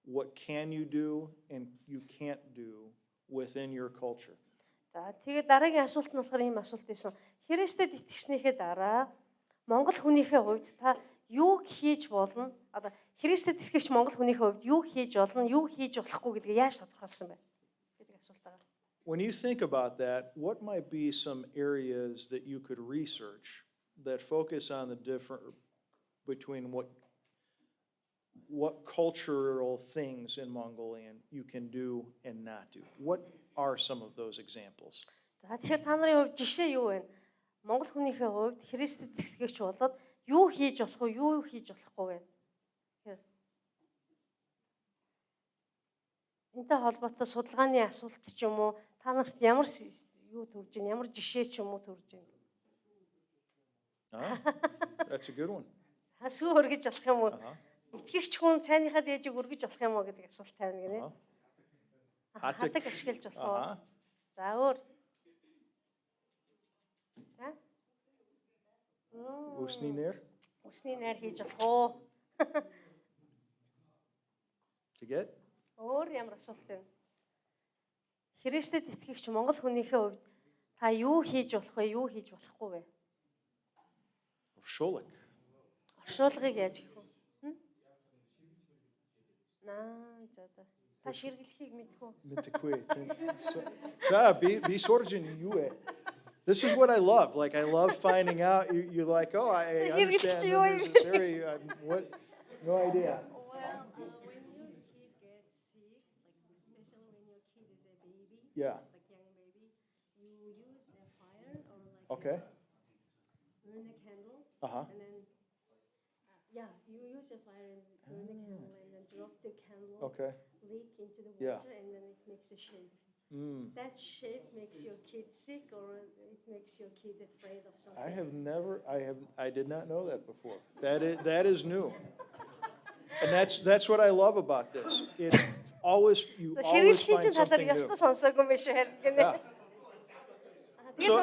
what can you do and you can't do within your culture? За тэгээд дараагийн асуулт нь болохоор ийм асуулт байсан. Христэд итгэснийхээ дараа Монгол хүнийхээ хувьд та юу хийж болно? Одоо Христэд итгэгч Монгол хүнийхээ хувьд юу хийж болно, юу хийж болохгүй гэдгийг яаж тодорхойлсон бэ? Гэдэг асуулт байгаа. When you think about that, what might be some areas that you could research that focus on the different between what cultural things in Mongolian you can do and not do? What are some of those examples? За тэгэхээр та нарын хувьд жишээ юу вэ? Монгол хүнийхээ хувьд Христэд итгэгч болоод юу хийж болох вэ, юу хийж болохгүй вэ? Энтэй холбоотой судалгааны асуулт ч юм уу, та нарт ямар юу төрж байна, ямар жишээ ч юм уу төрж байна? That's a good one. Хасуу өргөж болох юм уу? Итгэгч хүн цайныхаа дээжийг өргөж болох юм уу гэдэг асуулт тавина гинэ. Хатаг ашиглаж болох уу? За өөр. Усны нэр? Усны нэр хийж болох уу? Тэгээд Өөр ямар асуулт вэ? Христэд итгэгч Монгол хүнийхээ хувьд та юу хийж болох вэ, юу хийж болохгүй вэ? Оршуулга. Оршуулгыг яаж хийх вэ? За. Та ширгэлхийг мэдэх үү? Мэдхгүй. За би суржин юу вэ? This is what I love. Like I love finding out. You're like, oh, I understand. There's this area. What? No idea. Well, when your kid gets sick, like especially when your kid is a baby, Yeah. like young baby, you use a fire or like Okay. burn a candle, Uh-huh. and then you use a fire and burn the candle and then drop the candle Okay. leak into the Yeah. water and then it makes a shape. Mm. That shape makes your kid sick or it makes your kid afraid of something. I did not know that before. That is new. And that's what I love about this. It's always you So always ширгэлхийн find чинь талаар something ёстой new. сонсоогүй юм биш харин гинэ. Yeah. So,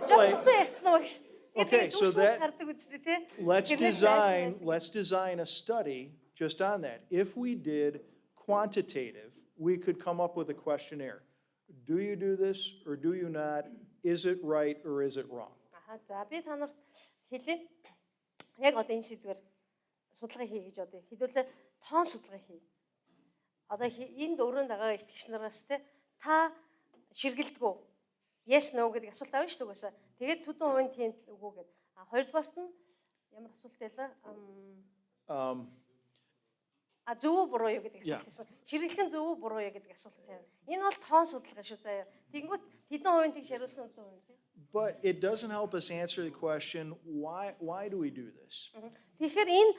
Жоо ярьсан уу гэж. Okay, so that- хардаг үстэй тий. Let's Ширгэлт design a study just on that. If we did quantitative, we could come up with a questionnaire. Do you do this or do you not? Is it right or is it wrong? За би та нарт хэлье. Яг одоо энэ сэдвээр судалгаа хий гэж одоо хэдүүлээ тоон судалгаа хий. Одоо энд өрөөнд байгаа итгэгч нараас та ширгэлдэггүй. Yes no гэдэг асуулт авна шүү дээ угаасаа. Тэгээд төдөн хувийн тийм үгүй гэдэг. Хоёрдугаарт нь ямар асуулт байлаа? Зөв буруу юу гэдэг асуулт байсан. Ширгэлхэн зөв буруу юу гэдэг асуулт тавина. Энэ бол тоон судалгаа шүү заяа. Тэнгүүт тэдэн хувийн тэгж хариулсан үгүй юм тийм. But it doesn't help us answer the question, why do we do this? Тэгэхээр энэ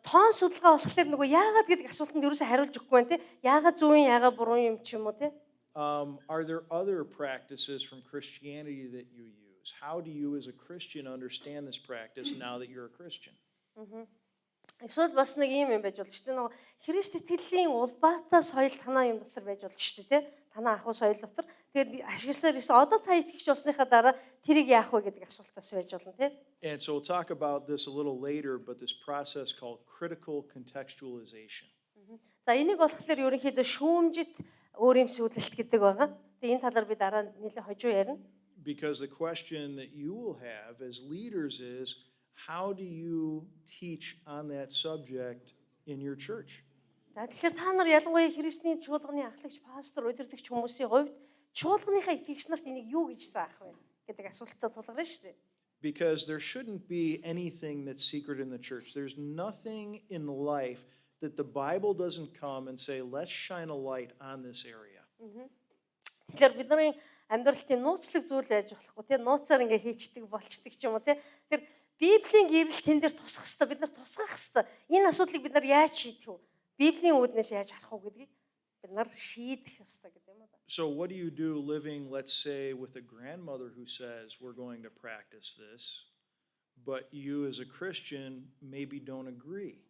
тоон судалгаа болохоор нөгөө яагаад гэдэг асуултанд ерөөсөө хариулж өгөхгүй байна тийм. Яагаад зөв юм, яагаад буруу юм ч юм уу тийм. Are there other practices from Christianity that you use? How do you as a Christian understand this practice now that you're a Christian? Эсвэл бас нэг юм байж болж шүү дээ. Нөгөө Христ итгэлийн улбаатай соёл танаа юм дотор байж болж шүү дээ. Танаа ахуй соёл дотор. Тэгээд ашигласаар ирсэн одоо та итгэж болсныхаа дараа тэрийг яах вэ гэдэг асуултаас байж болно тийм. And so we'll talk about this a little later, but this process called critical contextualization. За энийг болохоор ерөнхийдөө шүүмжит өөрөмсүүлэлт гэдэг байгаа. Тэгээ энэ талаар би дараа нь нэлээд хожуу ярина. Because the question that you will have as leaders is, how do you teach on that subject in your church? За тэгэхээр та нар ялангуяа Христийн чуулганы ахлагч, пастор, удирдлагч хүмүүсийн хувьд чуулганыхаа итгэгч нарт энийг юу гэж заах вэ гэдэг асуултад тулгарна шүү дээ. Because there shouldn't be anything that's secret in the church. There's nothing in life that the Bible doesn't come and say, let's shine a light on this area. Тэгэхээр бидний амьдралд тийм нууцлаг зүйл байж болохгүй. Тэр нууцаар ингээ хийчдэг, болчдөг ч юм уу тий. Тэр Библийн гэрэл тэн дээр тусах хэвээр бид нар тусгах хэвээр. Энэ асуудлыг бид нар яаж шийдэх вэ? Библийн үүднээс яаж харах вэ гэдгийг бид нар шийдэх ёстой гэдэг юм уу? So what do you do living, let's say, with a grandmother who says, we're going to practice this, but you as a Christian maybe don't agree?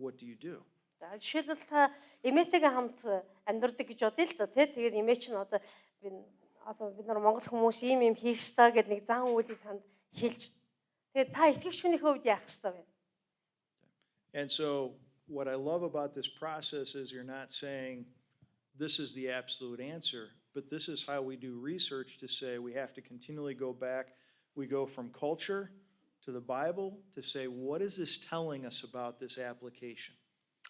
What do you do? За жишээлбэл та эмээтэйгээ хамт амьдардаг гэж бодъё л доо тий. Тэгээд эмээ чинь одоо бид нар монгол хүмүүс ийм хийх ёстой гэдэг нэг зан үйлийг танд хэлж. Тэгээд та итгэгч хүний хувьд яах ёстой вэ? And so what I love about this process is you're not saying this is the absolute answer, but this is how we do research to say we have to continually go back. We go from culture to the Bible to say, what is this telling us about this application?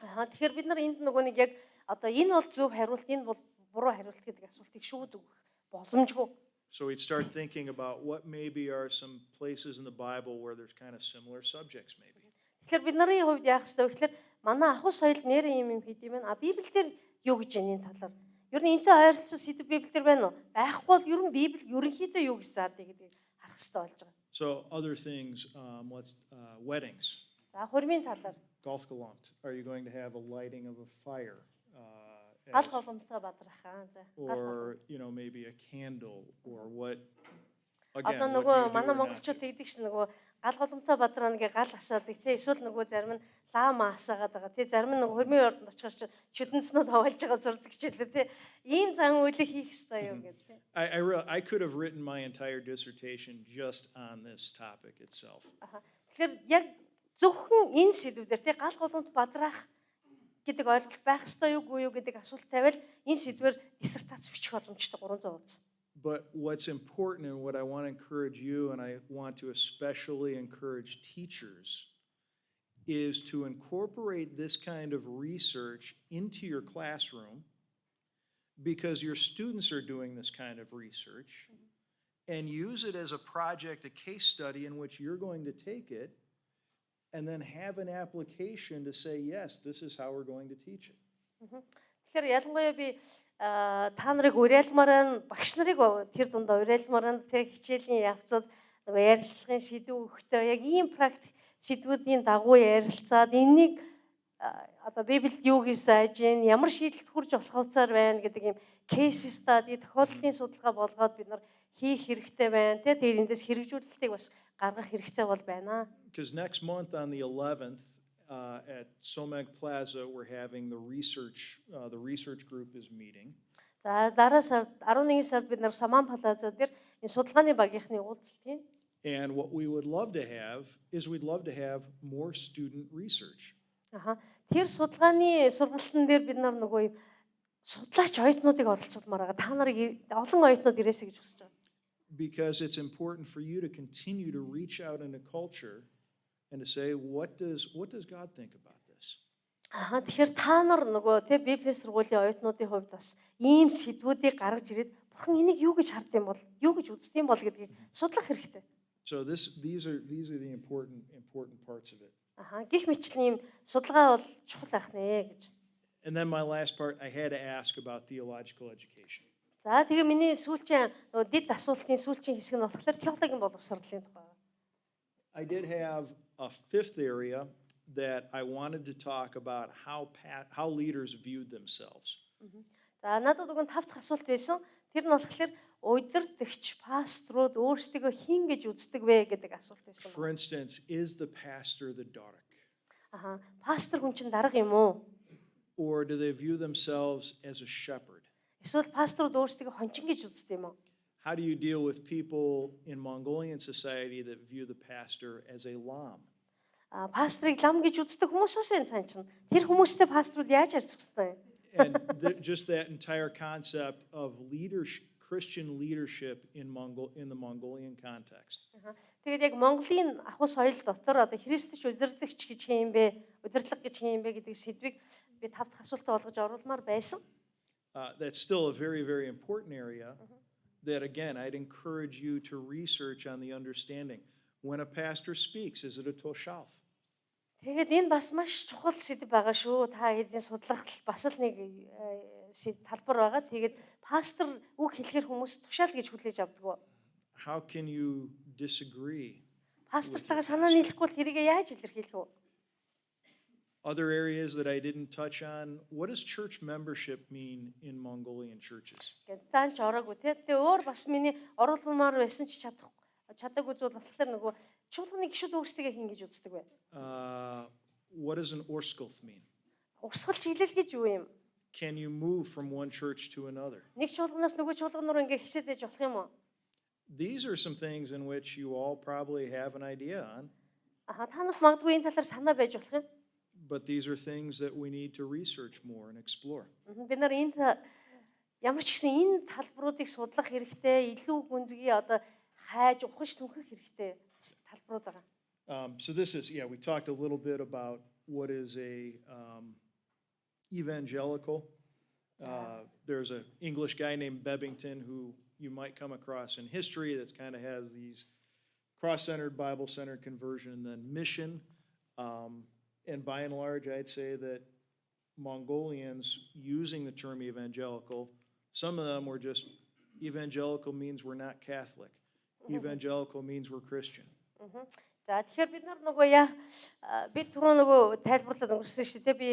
Тэгэхээр бид нар энд нөгөө нэг яг одоо энэ бол зөв хариулт, энэ бол буруу хариулт гэдэг асуултыг шууд өгөх боломжгүй. So we'd start thinking about what maybe are some places in the Bible where there's kind of similar subjects maybe. Тэгэхээр бид нарын хувьд яах ёстой вэ гэхээр манай ахуй соёл нэрээ юм хийд юм байна. А Библиэлд юу гэж байна энэ талаар? Ер нь энэтэй ойролцсон сэдв Библиэлд байна уу? Байхгүй бол ер нь Библи ерөнхийдөө юу гэж заадаг гэдгийг харах ёстой болж байгаа. So other things, weddings. За хурмын талаар Golf galant. Are you going to have a lighting of a fire? гал голомтой бадрахаа. Or, maybe a candle or what? Одоо нөгөө манай монголчууд тэгдэг ш нөгөө гал голомтой бадраа нэгэ гал асаадаг тий. Эсвэл нөгөө зарим нь лама асаагаад байгаа тий. Зарим нь нөгөө хурмын ордонд очихоор чүдэнцнүүд хаваалж байгаа зурдаг ч үлээ тий. Ийм зан үйлийг хийх ёстой юу гэдэг тий. I could have written my entire dissertation just on this topic itself. Тэгэхээр яг зөвхөн энэ сэдвүүдээр тий гал голомт бадраах гэдэг ойлголт байх ёстой юу гэдэг асуулт тавиал энэ сэдвээр диссертац бичих боломжтой 300 удаа. But what's important and what I want to encourage you, and I want to especially encourage teachers, is to incorporate this kind of research into your classroom because your students are doing this kind of research, and use it as a project, a case study in which you're going to take it and then have an application to say, yes, this is how we're going to teach it. Тэгэхээр ялангуяа би та нарыг уриалмаар багш нарыг тэр дундаа уриалмаар тэг хичээлийн явцад нөгөө ярилцлагын сэдв өгөхдөө яг ийм практик сэдвүүдийн дагуу ярилцаад энийг одоо Библиэд юу гэж зааж гин ямар шийдэлд хүрч болох хувцаар байна гэдэг ийм кейс стади тохиолдлын судалгаа болгоод бид нар хийх хэрэгтэй байна. Тэгээд эндээс хэрэгжүүлэлтийг бас гаргах хэрэгцээ бол байна. Because next month on the 11th at Somag Plaza, we're having the research group is meeting. За дараа сард 11 сард бид нар Саман Плаза дээр энэ судалгааны багийнхны уулзалтын. And what we would love to have is we'd love to have more student research. Тэр судалгааны сургалтын дээр бид нар нөгөө судлаач оюутнуудыг оролцуулмаар байгаа. Та нарыг олон оюутнууд ирээсэй гэж хүсэж байна. Because it's important for you to continue to reach out in the culture and to say, what does God think about this? Тэгэхээр та нар нөгөө тэ Библийн сургуулийн оюутнуудын хувьд бас ийм сэдвүүдийг гаргаж ирээд бурхан энийг юу гэж хардсан бол, юу гэж үздэг бол гэдгийг судлах хэрэгтэй. So these are the important parts of it. Гэх мэтчлэн ийм судалгаа бол чухал байх нэ гэж. And then my last part, I had to ask about theological education. За тэгээ миний сүүлчийн нөгөө дид асуултын сүүлчийн хэсэг нь болохоор теологийн боловсролын тухай. I did have a fifth area that I wanted to talk about how leaders viewed themselves. За надад уг нь 5 дахь асуулт байсан. Тэр нь болохоор удирдагч пасторууд өөрсдөө хин гэж үздэг вэ гэдэг асуулт байсан. For instance, is the pastor the dark? Пастор хүн чинь дарга юм уу? Or do they view themselves as a shepherd? Эсвэл пасторууд өөрсдөө хончин гэж үздэг юм уу? How do you deal with people in Mongolian society that view the pastor as a lam? пастрыг лам гэж үздэг хүмүүс бас энэ цаан чинь. Тэр хүмүүстэй паструуд яаж харьцах ёстой вэ? And just that entire concept of leadership, Christian leadership in the Mongolian context. Тэгээд яг Монголын ахуй соёл дотор одоо Христч удирдлагч гэж хэм бэ? Удирдлага гэж хэм бэ гэдэг сэдвийг би 5 дахь асуултаа болгож оруулмаар байсан. That's still a very, very important area that, again, I'd encourage you to research on the understanding. When a pastor speaks, is it a toshalf? Тэгээд энэ бас маш чухал сэдв байгаа шүү. Та хэдийн судлах бас л нэг талбар байгаа. Тэгээд пастор үг хэлэхэр хүмүүс тушаал гэж хүлээж авдаг. How can you disagree? Пастортайгаа санаа нийлэхгүй бол тэрийг яаж илэрхийлэх вэ? Other areas that I didn't touch on, what does church membership mean in Mongolian churches? Даан ч ороогүй тий. Тэгээ өөр бас миний оруулмаар байсан ч чадаагүй зүйл болохоор нөгөө чуулганы гишүүд өөрсдөө хин гэж үздэг бай. What does an orskulth mean? Урсгал чиглэл гэж юу юм? Can you move from one church to another? Нэг чуулганаас нөгөө чуулган руу ингээ хисээд ээж болох юм уу? These are some things in which you all probably have an idea on. Та нарт магадгүй энэ талаар санаа байж болох юм. But these are things that we need to research more and explore. Бид нар энэ ямар ч гэсэн энэ талбаруудыг судлах хэрэгтэй, илүү гүнзгий одоо хайж ухаж түнхэх хэрэгтэй талбарууд байгаа. So this is, we talked a little bit about what is a evangelical. There's an English guy named Bebbington who you might come across in history that kind of has these cross-centered, Bible-centered conversion and then mission. And by and large, I'd say that Mongolians using the term evangelical, some of them were just, evangelical means we're not Catholic. Evangelical means we're Christian. За тэгэхээр бид нар нөгөө бид түрүү нөгөө тайлбарлаад өнгөрсөн шүү дээ. Би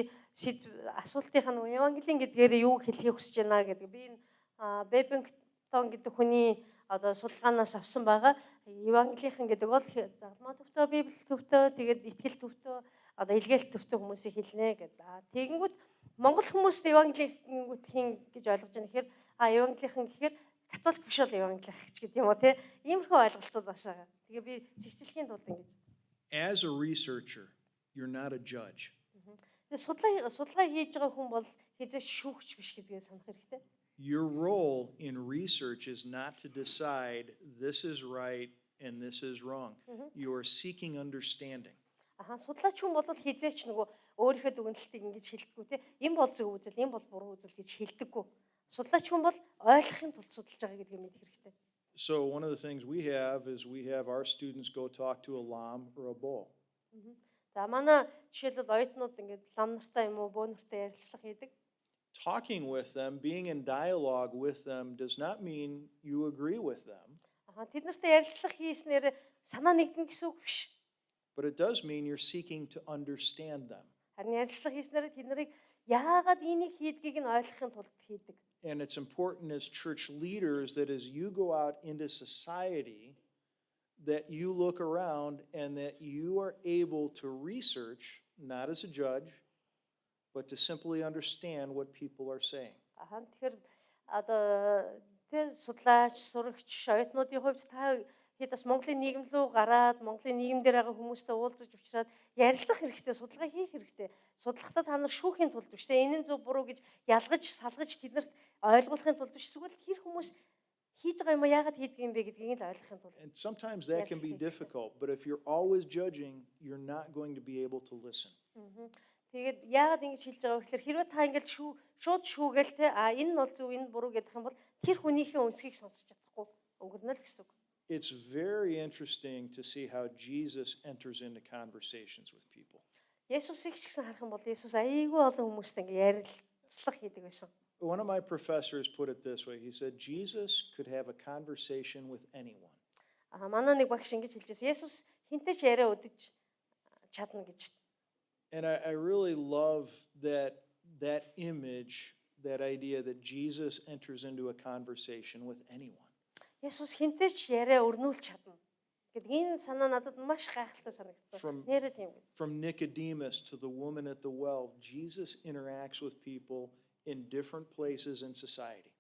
асуултынхаа нөгөө Евангелийн гэдгээр юу хэлхийг хүсэж байна гэдэг. Би энэ Бебингтон гэдэг хүний одоо судалгаанаас авсан байгаа. Евангелийнхан гэдэг бол загламаа төвтөө, Библи төвтөө, тэгээд итгэл төвтөө, одоо илгээлт төвтөө хүмүүсийг хэлнэ гэдэг. Тэгэнгүүт Монгол хүмүүст Евангелийнхгүүд хин гэж ойлгож байна. Тэгэхээр Евангелийнхан гэхээр католик биш бол евангелич гэдэг юм уу те? Иймэрхүү ойлголтууд бас байгаа. Тэгээ би зэгцлэхийн тулд ингэж. As a researcher, you're not a judge. Тэгээ судалгаа хийж байгаа хүн бол хизээш шүүгч биш гэдгийг санах хэрэгтэй. Your role in research is not to decide this is right and this is wrong. You are seeking understanding. Судлаач хүн бол хизээч нөгөө өөрийнхөө дүгнэлтийг ингэж хэлдэггүй те. Энэ бол зөв үзэл, энэ бол буруу үзэл гэж хэлдэггүй. Судлаач хүн бол ойлгохын тулд судалж байгаа гэдгийг мэдэх хэрэгтэй. So one of the things we have is we have our students go talk to a lam or a bull. За манай жишээлбэл оюутнууд ингээд лам нартай юм уу, бөө нартай ярилцлага хийдэг. Talking with them, being in dialogue with them does not mean you agree with them. Тэд нартай ярилцлага хийснээр санаа нэгдэн гэсэн үг биш. But it does mean you're seeking to understand them. Харин ярилцлага хийснээр тэд нарыг яагаад энийг хийдгийг нь ойлгохын тулд хийдэг. And it's important as church leaders that as you go out into society, that you look around and that you are able to research, not as a judge, but to simply understand what people are saying. Тэгэхээр одоо тэр судлаач, сурагч, оюутнуудын хувьд та хэд бас Монголын нийгэм рүү гараад, Монголын нийгэм дээр байгаа хүмүүстэй уулзаж уулзаад ярилцах хэрэгтэй, судалгаа хийх хэрэгтэй. Судлахтаа та нар шүүхийн тулд биш те энэ нь зөв буруу гэж ялгаж, салгаж тэднэрт ойлгуулахын тулд биш зүгээр л тэр хүмүүс хийж байгаа юм яагаад хийдэг юм бэ гэдгийг л ойлгохын тулд. And sometimes that can be difficult, but if you're always judging, you're not going to be able to listen. Тэгээд яагаад ингэж хэлж байгаа вэ гэхээр хэрвээ та ингэж шууд шүүгээл те энэ нь бол зөв, энэ буруу гэдэг юм бол тэр хүнийхээ өнцгийг сонсож чадахгүй өнгөрнө л гэсэн үг. It's very interesting to see how Jesus enters into conversations with people. Есүсийг ч гэсэн харах юм бол Есүс айгүй олон хүмүүстэй ингэ ярилцлага хийдэг байсан. One of my professors put it this way. He said Jesus could have a conversation with anyone. Манай нэг багш ингэж хэлжээс Есүс хинтэй ч яриа удаж чадна гэж. And I really love that image, that idea that Jesus enters into a conversation with anyone. Есүс хинтэй ч яриа өрнүүлж чадна гэдэг энэ санаа надад маш гайхалтай санагдсан. Нэрээ тийм. From Nicodemus to the woman at the well, Jesus interacts with people in different places in society.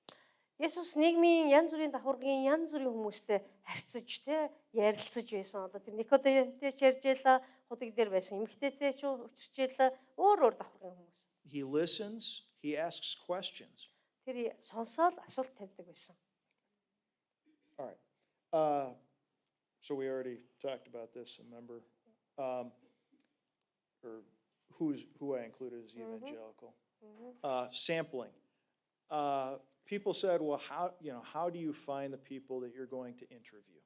Есүс нийгмийн янз бүрийн давхаргын янз бүрийн хүмүүстэй харьцаж те ярилцаж байсан. Одоо тэр Никодемтэй ч ярьж байла, худаг дээр байсан эмэгтэйтэй ч учирч байла, өөр давхаргын хүмүүс. He listens, he asks questions. Тэр сонсоод асуулт тавьдаг байсан. All right. So we already talked about this, remember? Or who I included as evangelical. Sampling. People said, well, how do you find the people that you're going to interview?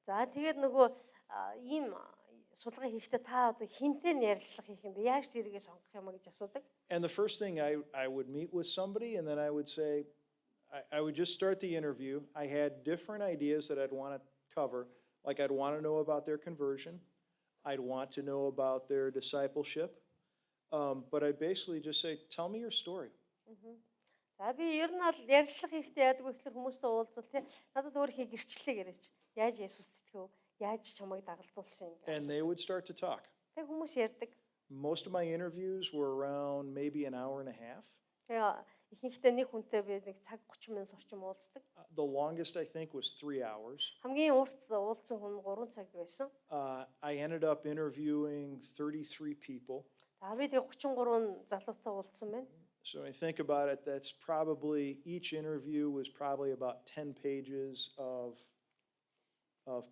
За тэгээд нөгөө ийм судалгаа хийхдээ та одоо хинтээ ярилцлага хийх юм бэ? Яаж тэрийгээ сонгох юм гэж асуудаг. And the first thing I would meet with somebody and then I would say, I would just start the interview. I had different ideas that I'd want to cover. Like I'd want to know about their conversion. I'd want to know about their discipleship. But I'd basically just say, tell me your story. За би ер нь аль ярилцлага хийхдээ яадаг вэ гэхээр хүмүүстэй уулзвал тий надад өөрийнхөө гэрчлэлээ яриач. Яаж Есүст итгэв? Яаж чамайг дагалдуулсан юм бэ? And they would start to talk. Тэг хүмүүс ярьдаг. Most of my interviews were around maybe an hour and a half. Тэгээ ихэнхдээ нэг хүнтэй би нэг цаг 30 минут орчим уулздаг. The longest I think was 3 hours. Хамгийн урт уулзсан хүн 3 цаг байсан. I ended up interviewing 33 people. За би тэгээ 33 залуутай уулзсан байна. So when I think about it, that's probably, each interview was probably about 10 pages of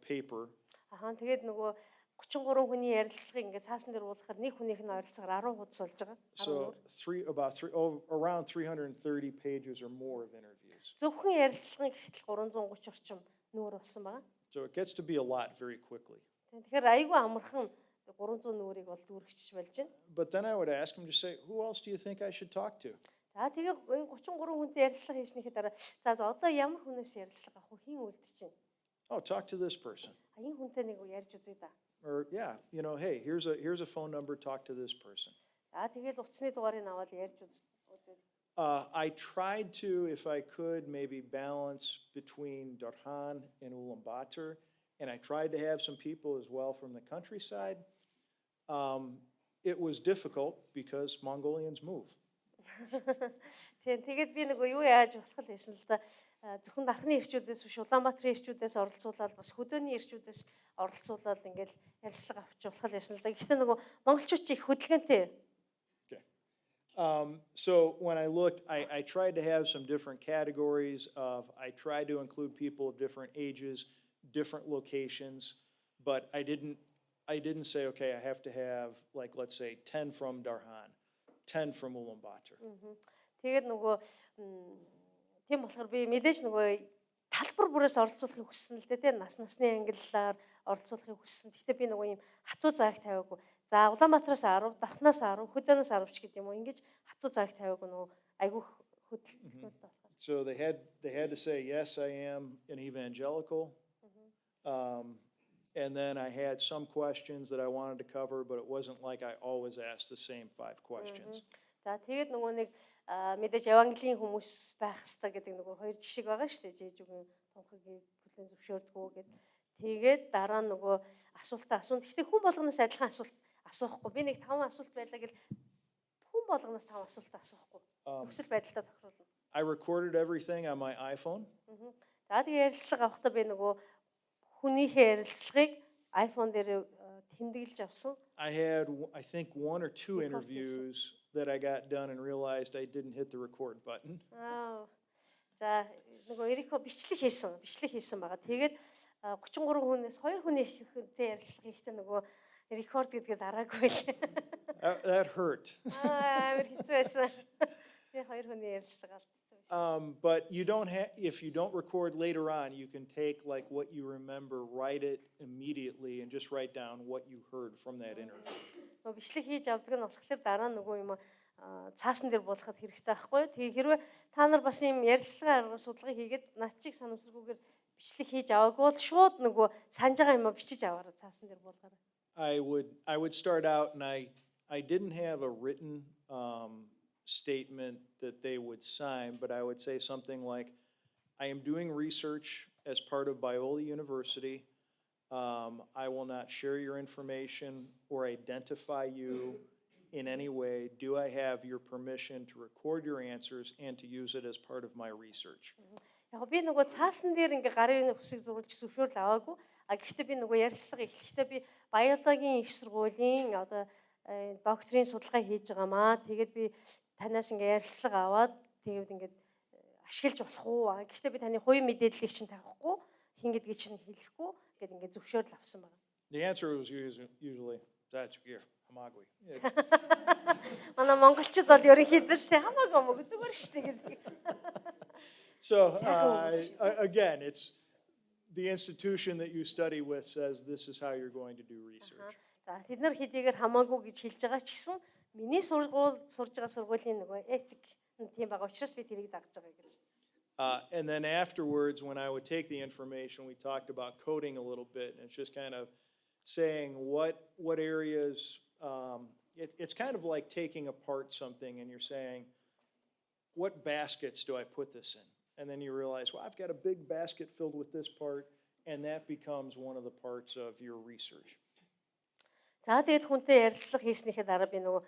paper. Тэгээд нөгөө 33 хүний ярилцлагыг ингээд цаасан дээр уулгахаар нэг хүнийх нь ойролцоогоор 10 хуудас болж байгаа. So around 330 pages or more of interviews. Зөвхөн ярилцлагын гэтэл 330 орчим нүүр болсон байгаа. So it gets to be a lot very quickly. Тэгэхээр айгүй амархан 300 нүрийг бол дүүргэж болж байна. But then I would ask him to say, who else do you think I should talk to? За тэгээ 33 хүнтэй ярилцлага хийснийхээ дараа за одоо ямар хүнээс ярилцлага авах вэ? Хин үлдэж байна? Oh, talk to this person. Энэ хүнтэй нэг ярьж үзье да. Or yeah, hey, here's a phone number, talk to this person. За тэгэл утасны дугаарыг аваад ярьж үзье. I tried to, if I could, maybe balance between Darhan and Ulaanbaatar, and I tried to have some people as well from the countryside. It was difficult because Mongolians move. Тэгээд би нөгөө юу яаж болох вэ гэсэн л да зөвхөн Дархны ирчүүдээс биш Улаанбаатарын ирчүүдээс оролцуулаад бас хөдөөний ирчүүдээс оролцуулаад ингээл ярилцлага авч болох байсан л да. Гэхдээ нөгөө монголчууд ч их хөдөлгөөнтэй. Okay. So when I looked, I tried to have some different categories I tried to include people of different ages, different locations, but I didn't say, okay, I have to have, like, let's say 10 from Darhan, 10 from Ulaanbaatar. Тэгээд нөгөө тийм болохоор би мэдээж нөгөө талбар бүрээс оролцуулахыг хүссэн л дээ, насны ангиллаар оролцуулахыг хүссэн. Гэхдээ би нөгөө ийм хатуу зааг тавиагүй. За Улаанбаатараас 10, Дархнаас 10, Хөдөөнөөс 10 ч гэдэг юм уу. Ингэж хатуу зааг тавиагүй нөгөө айгүйх хөдөлгөөнтэй болохоор. So they had to say, yes, I am an evangelical. And then I had some questions that I wanted to cover, but it wasn't like I always asked the same 5 questions. За тэгээд нөгөө нэг мэдээж евангелийн хүмүүс байх хэрэгтэй гэдэг нөгөө 2 жишг байгаа шүү дээ. Жижигэн тунхаг бүлээн зөвшөөрдгөө гэдэг. Тэгээд дараа нөгөө асуултаа асуун. Гэхдээ хүн болгоноос адилхан асуулт асуухгүй. Би нэг 5 асуулт байлаа гэл хүн болгоноос 5 асуулт асуухгүй. Нөхцөл байдалтай тохируулна. I recorded everything on my iPhone. За тэгээд ярилцлага авахдаа би нөгөө хүнийхээ ярилцлагыг iPhone дээр тэмдэглэж авсан. I think 1 or 2 interviews that I got done and realized I didn't hit the record button. За нөгөө Эрико бичлэг хийсэн байгаа. Тэгээд 33 хүнээс 2 хүнийхээ ярилцлага хийхдээ нөгөө рекорд гэдгээ дараагүй л. That hurt. Амар хэцүү байсан. Тэгээд 2 хүний ярилцлага алдсан. But if you don't record later on, you can take like what you remember, write it immediately, and just write down what you heard from that interview. Нөгөө бичлэг хийж авдаг нь болохоор дараа нөгөө юм цаасан дээр буулгахад хэрэгтэй байхгүй. Тэгээ хэрвээ та нар бас юм ярилцлага судалгаа хийгээд над чиг санамсаргүйгээр бичлэг хийж аваагүй бол шууд нөгөө санаж байгаа юм бичиж аваарай цаасан дээр буулгаарай. I would start out and I didn't have a written statement that they would sign, but I would say something like, I am doing research as part of Biola University. I will not share your information or identify you in any way. Do I have your permission to record your answers and to use it as part of my research? Яг би нөгөө цаасан дээр ингээ гарын үсэг зурулж зөвшөөрөл аваагүй. А гэхдээ би нөгөө ярилцлага эхлэхдээ би биологийн их сургуулийн одоо докторийн судалгаа хийж байгаамаа. Тэгээд би танаас ингээ ярилцлага аваад тэгээд ингээ ашиглаж болох уу? Гэхдээ би таны хувийн мэдээллийг чинь тавихгүй, хин гэдгийг чинь хэлэхгүй гэд ингээ зөвшөөрөл авсан байна. The answer was usually that's your хамаагүй. Манай монголчууд бол ерөнхийдөө л хамаагүй мөг зүгээр шүү дээ гэдэг. So again, it's the institution that you study with says this is how you're going to do research. За тэд нар хэдийгээр хамаагүй гэж хэлж байгаа ч гэсэн миний сурж байгаа сургуулийн нөгөө этик тийм байгаа учраас би тэрийг дагж байгаа гэж. And then afterwards, when I would take the information, we talked about coding a little bit, and it's just kind of saying what areas. It's kind of like taking apart something, and you're saying, what baskets do I put this in? And then you realize, well, I've got a big basket filled with this part, and that becomes one of the parts of your research. За тэгээд хүнтэй ярилцлага хийснийхээ дараа би нөгөө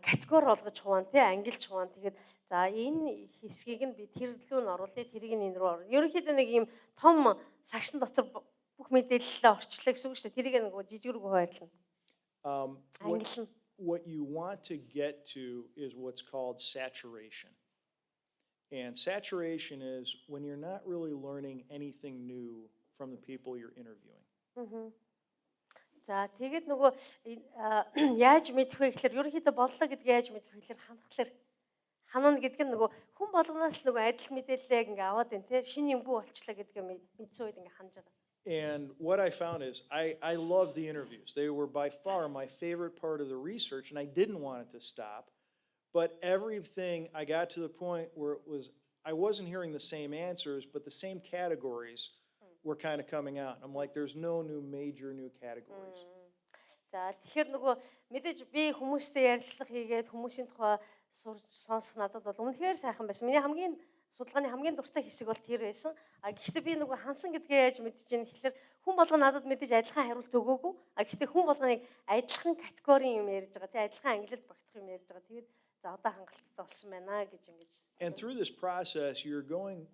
категори болгож хувaan тий ангилж хувaan тэгээд за энэ хэсгийг нь би тэр рүү н оруулъя тэрийг нь энэ рүү оруулъя. Ерөнхийдөө нэг ийм том сагсан дотор бүх мэдээлэлээ орчлоо гэсэн үг шүү дээ. Тэрийг нөгөө жижиг рүү хуваарлана. Ангилна. What you want to get to is what's called saturation. And saturation is when you're not really learning anything new from the people you're interviewing. За тэгээд нөгөө яаж мэдэх вэ гэхээр ерөнхийдөө боллоо гэдгийг яаж мэдэх вэ гэхээр ханана гэдэг нь нөгөө хүн болгоноос нөгөө адил мэдээлэлээ ингээ аваад байна те шинэ юмгүй болчлаа гэдгээ мэдсэн үед ингээ ханаж байгаа. And what I found is I loved the interviews. They were by far my favorite part of the research, and I didn't want it to stop. But everything, I got to the point where I wasn't hearing the same answers, but the same categories were kind of coming out. I'm like, there's no major new categories. За тэгэхээр нөгөө мэдээж би хүмүүстэй ярилцлага хийгээд хүмүүсийн тухай сонсох надад бол үнэхээр сайхан байсан. Миний хамгийн судалгааны хамгийн дуртай хэсэг бол тэр байсан. А гэхдээ би нөгөө хансан гэдгээ яаж мэдэж ийн гэхээр хүн болго надад мэдээж адилхан хариулт өгөөгүй. А гэхдээ хүн болгоныг адилхан категорийн юм ярьж байгаа. Тэ адилхан ангилалд багтах юм ярьж байгаа. Тэгээд за одоо хангалттай болсон байна гэж ингэж. And through this process, you're going,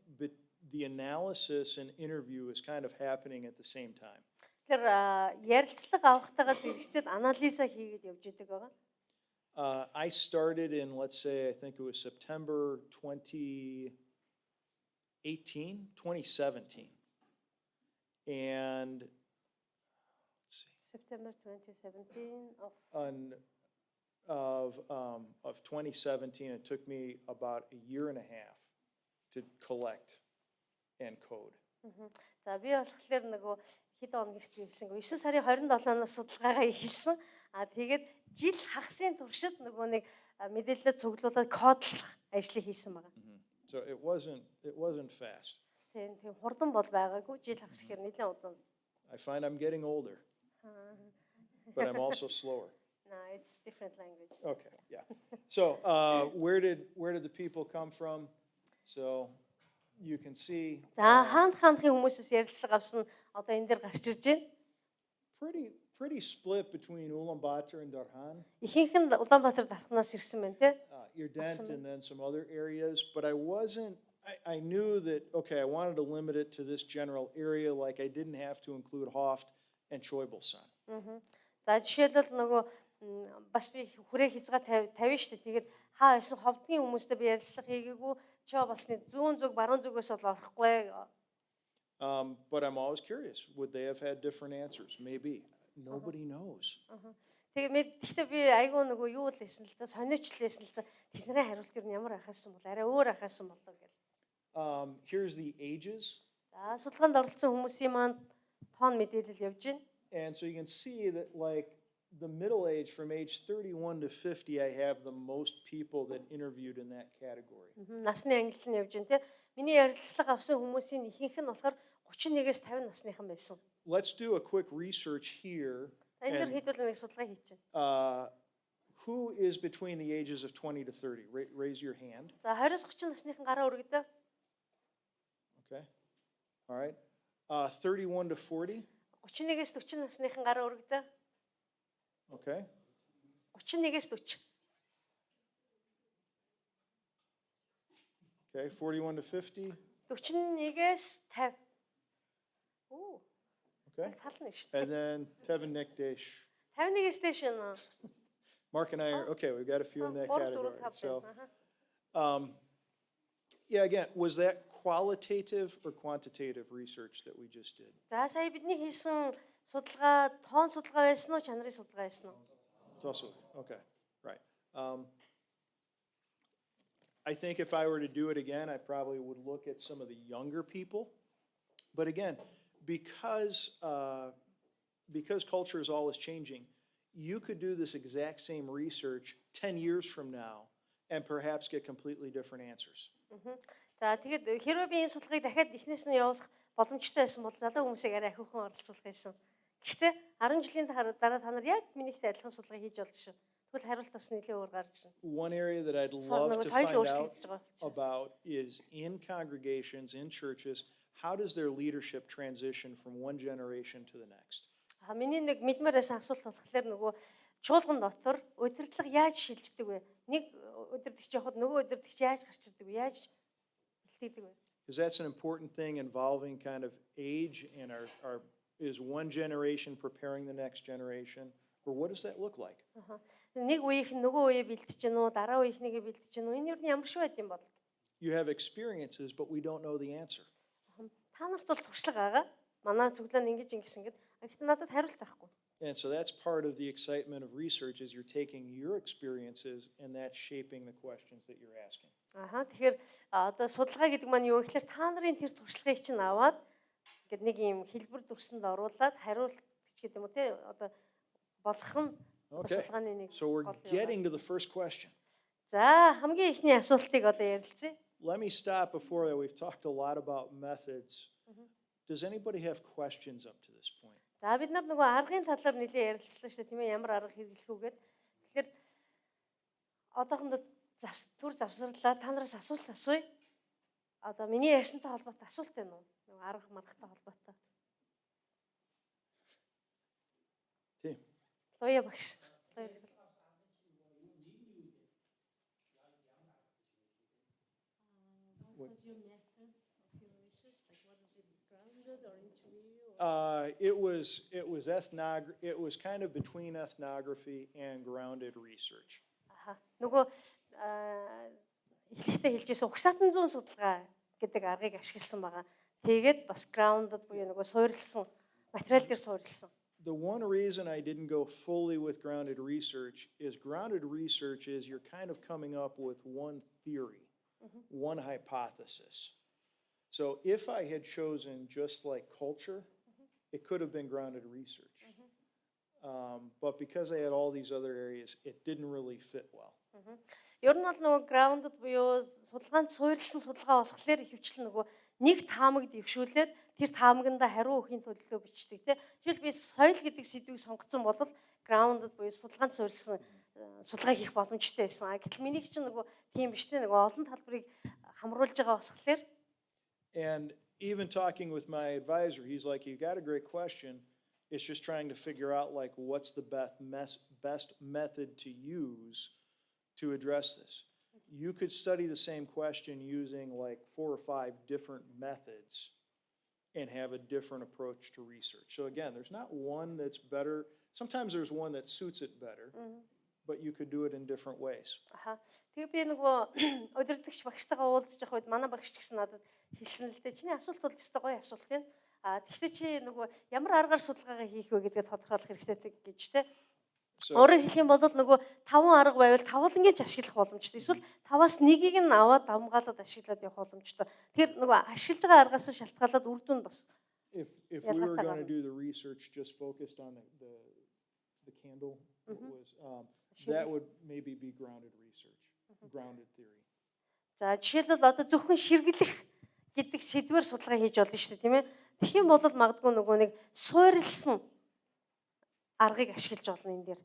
the analysis and interview is kind of happening at the same time. Тэр ярилцлага авахтайгаа зэрэгцээд анализа хийгээд явж идэг байгаа. I started in, let's say, I think it was September 2017. And let's see. September 2017 of 2017, it took me about a year and a half to collect and code. За би болохоор нөгөө хэд хоног гэж хэлсэн. 9 сарын 27-наас судалгаагаа эхэлсэн. А тэгээд жил хагасын туршид нөгөө нэг мэдээлэлээ цуглуулад кодлох ажлыг хийсэн байгаа. So it wasn't fast. Тийм хурдан бол байгаагүй. Жил хагас гэхээр нэлээд удаан. I find I'm getting older. But I'm also slower. No, it's different languages. Okay, yeah. So where did the people come from? So you can see. За хаанхын хүмүүсээс ярилцлага авсан одоо энэ дээр гарч ирж байна. Pretty split between Ulaanbaatar and Darhan. Ихэнх нь Улаанбаатар дархнаас ирсэн байна те. Irdent and then some other areas, but I knew that okay, I wanted to limit it to this general area, like I didn't have to include Hoft and Choibalsan. За жишээлбэл нөгөө бас би хүрээ хязгаар тавина шүү дээ. Тэгээд хаа байсан ховдгийн хүмүүстэй би ярилцлага хийгээгүй. Чоо басны зүүн зүг баруун зүгээс бол орохгүй. But I'm always curious, would they have had different answers? Maybe. Nobody knows. Гэхдээ би айгүй нөгөө юу л хэлсэн л да, сониучлээсэн л да. Тэдний хариулт юу ямар ахаасан бол арай өөр ахаасан болоо гэл. Here's the ages. За судалгаанд оролцсон хүмүүсийн маань тоон мэдээлэл явж байна. And so you can see that like the middle age from age 31 to 50, I have the most people that interviewed in that category. Насны ангилал нь явж байна те. Миний ярилцлага авсан хүмүүсийн ихэнх нь болохоор 31-ээс 50 насныхан байсан. Let's do a quick research here. Энэ хэд бол нэг судалгаа хийж байна. Who is between the ages of 20 to 30? Raise your hand. За 20-с 30 насныхан гараа өргөдөө. Okay. All right. 31 to 40? 31-ээс 40 насныхан гараа өргөдөө. Okay. 31-ээс 40. Okay, 41 to 50. 41-ээс 50. Оо. Okay? Тална шүү дээ. And then Tevin Nick Dash. 51-ээс дээш нь. Mark and I are, okay, we've got a few in that 3 category. 4 5. So, yeah, again, was that qualitative or quantitative research that we just did? За сая бидний хийсэн судалгаа тоон судалгаа байсан уу, чанарын судалгаа байсан уу? It's also, okay, right. I think if I were to do it again, I probably would look at some of the younger people. But again, because culture is always changing, you could do this exact same research 10 years from now and perhaps get completely different answers. За тэгэд хэрвээ би энэ судалгааг дахиад эхнээс нь явуулах боломжтой байсан бол залуу хүмүүсийг арай ахиухан оролцуулах байсан. Гэхдээ 10 жилийн дараа та нар яг минийхтэй адилхан судалгаа хийж болно шүү. Тэгвэл хариулт бас нэлээд өөр гарч ирнэ. One area that I'd love to find out about is in congregations, in churches, how does their leadership transition from one generation to the next? Миний нэг мэдмээрээс асуулт болохоор нөгөө чуулган дотор удирдлага яаж шилждэг вэ? Нэг удирдагч явахад нөгөө удирдагч яаж гарч ирдэг вэ? Яаж бэлтгэдэг вэ? Because that's an important thing involving kind of age and is one generation preparing the next generation, or what does that look like? Нэг үеийнх нь нөгөө үеэ бэлтэж гэнэ үү, дараа үеийнхнийгээ бэлтэж гэнэ үү? Энэ юу ямар шиг байд юм бол? You have experiences, but we don't know the answer. Та нарт бол туршлага байгаа. Манай зөвлөө нь ингэж ингэсэн гэд. Гэхдээ надад хариулт байхгүй. And so that's part of the excitement of research is you're taking your experiences and that's shaping the questions that you're asking. Тэгэхээр одоо судалгаа гэдэг маань юу гэхээр та нарын тэр туршлагыг чинь аваад ингээд нэг юм хэлбэр дүрсэнд оруулаад хариулт гэдэг юм уу те одоо болох нь судалгааны нэг. So we're getting to the first question. За хамгийн ихний асуултыг одоо ярилцъя. Let me stop before that. We've talked a lot about methods. Does anybody have questions up to this point? За бид нар нөгөө аргын талаар нэлээд ярилцлаа шүү дээ тийм ээ ямар арга хэрэглэх үгээд. Тэгэхээр одоохондоо түр завсарлаа та нараас асуулт асууя. Одоо миний ярьсантай холбоотой асуулт байна уу? Нөгөө арга маргатай холбоотой. Тийм. Лоя багш. It was kind of between ethnography and grounded research. Нөгөө ихтэй хэлжсэн угсаатан зүүн судалгаа гэдэг аргыг ашигласан байгаа. Тэгээд бас grounded буюу нөгөө суурилсан материал дээр суурилсан. The one reason I didn't go fully with grounded research is you're kind of coming up with one theory, one hypothesis. So if I had chosen just like culture, it could have been grounded research. But because I had all these other areas, it didn't really fit well. Ер нь бол нөгөө grounded буюу судалгаанд суурилсан судалгаа болохоор ихэвчлэн нөгөө нэг таамаг дэвшүүлээд тэр таамагнда хариу өхийн төлөвлөгөө бичдэг тийм. Жишээл би соёл гэдэг сэдвийг сонгоцсон бол grounded буюу судалгаанд суурилсан судалгаа хийх боломжтой байсан. Гэтэл минийх чинь нөгөө тийм биш тийм нөгөө олон талбарыг хамруулж байгаа болохоор. And even talking with my advisor, he's like, "You got a great question. It's just trying to figure out like what's the best method to use to address this." You could study the same question using like 4 or 5 different methods and have a different approach to research. So again, there's not one that's better. Sometimes there's one that suits it better, but you could do it in different ways. Тэгээ би нөгөө удирдлагч багштайгаа уулзж явах үед манай багш ч гэсэн надад хэлсэн л дээ. Чиний асуулт бол өстой гоё асуулт юм. Тэгвэл чи нөгөө ямар аргаар судалгаагаа хийх вэ гэдгээ тодорхойлох хэрэгтэй гэж те. Өөрөөр хэлэх юм бол нөгөө 5 арга байвал 5-ыг ингэж ашиглах боломжтой. Эсвэл 5-аас 1-ийг нь аваад давмгаалаад ашиглаад явах боломжтой. Тэгэхээр нөгөө ашиглаж байгаа аргаас шалтгаалаад үр дүн бас. If we were going to do the research just focused on the candle, that would maybe be grounded research, grounded theory. За жишээлбэл одоо зөвхөн ширгэлэх гэдэг сэдвээр судалгаа хийж болно шүү дээ, тийм ээ. Тэгэх юм бол магадгүй нөгөө нэг суурилсан аргыг ашиглаж болно энэ дээр.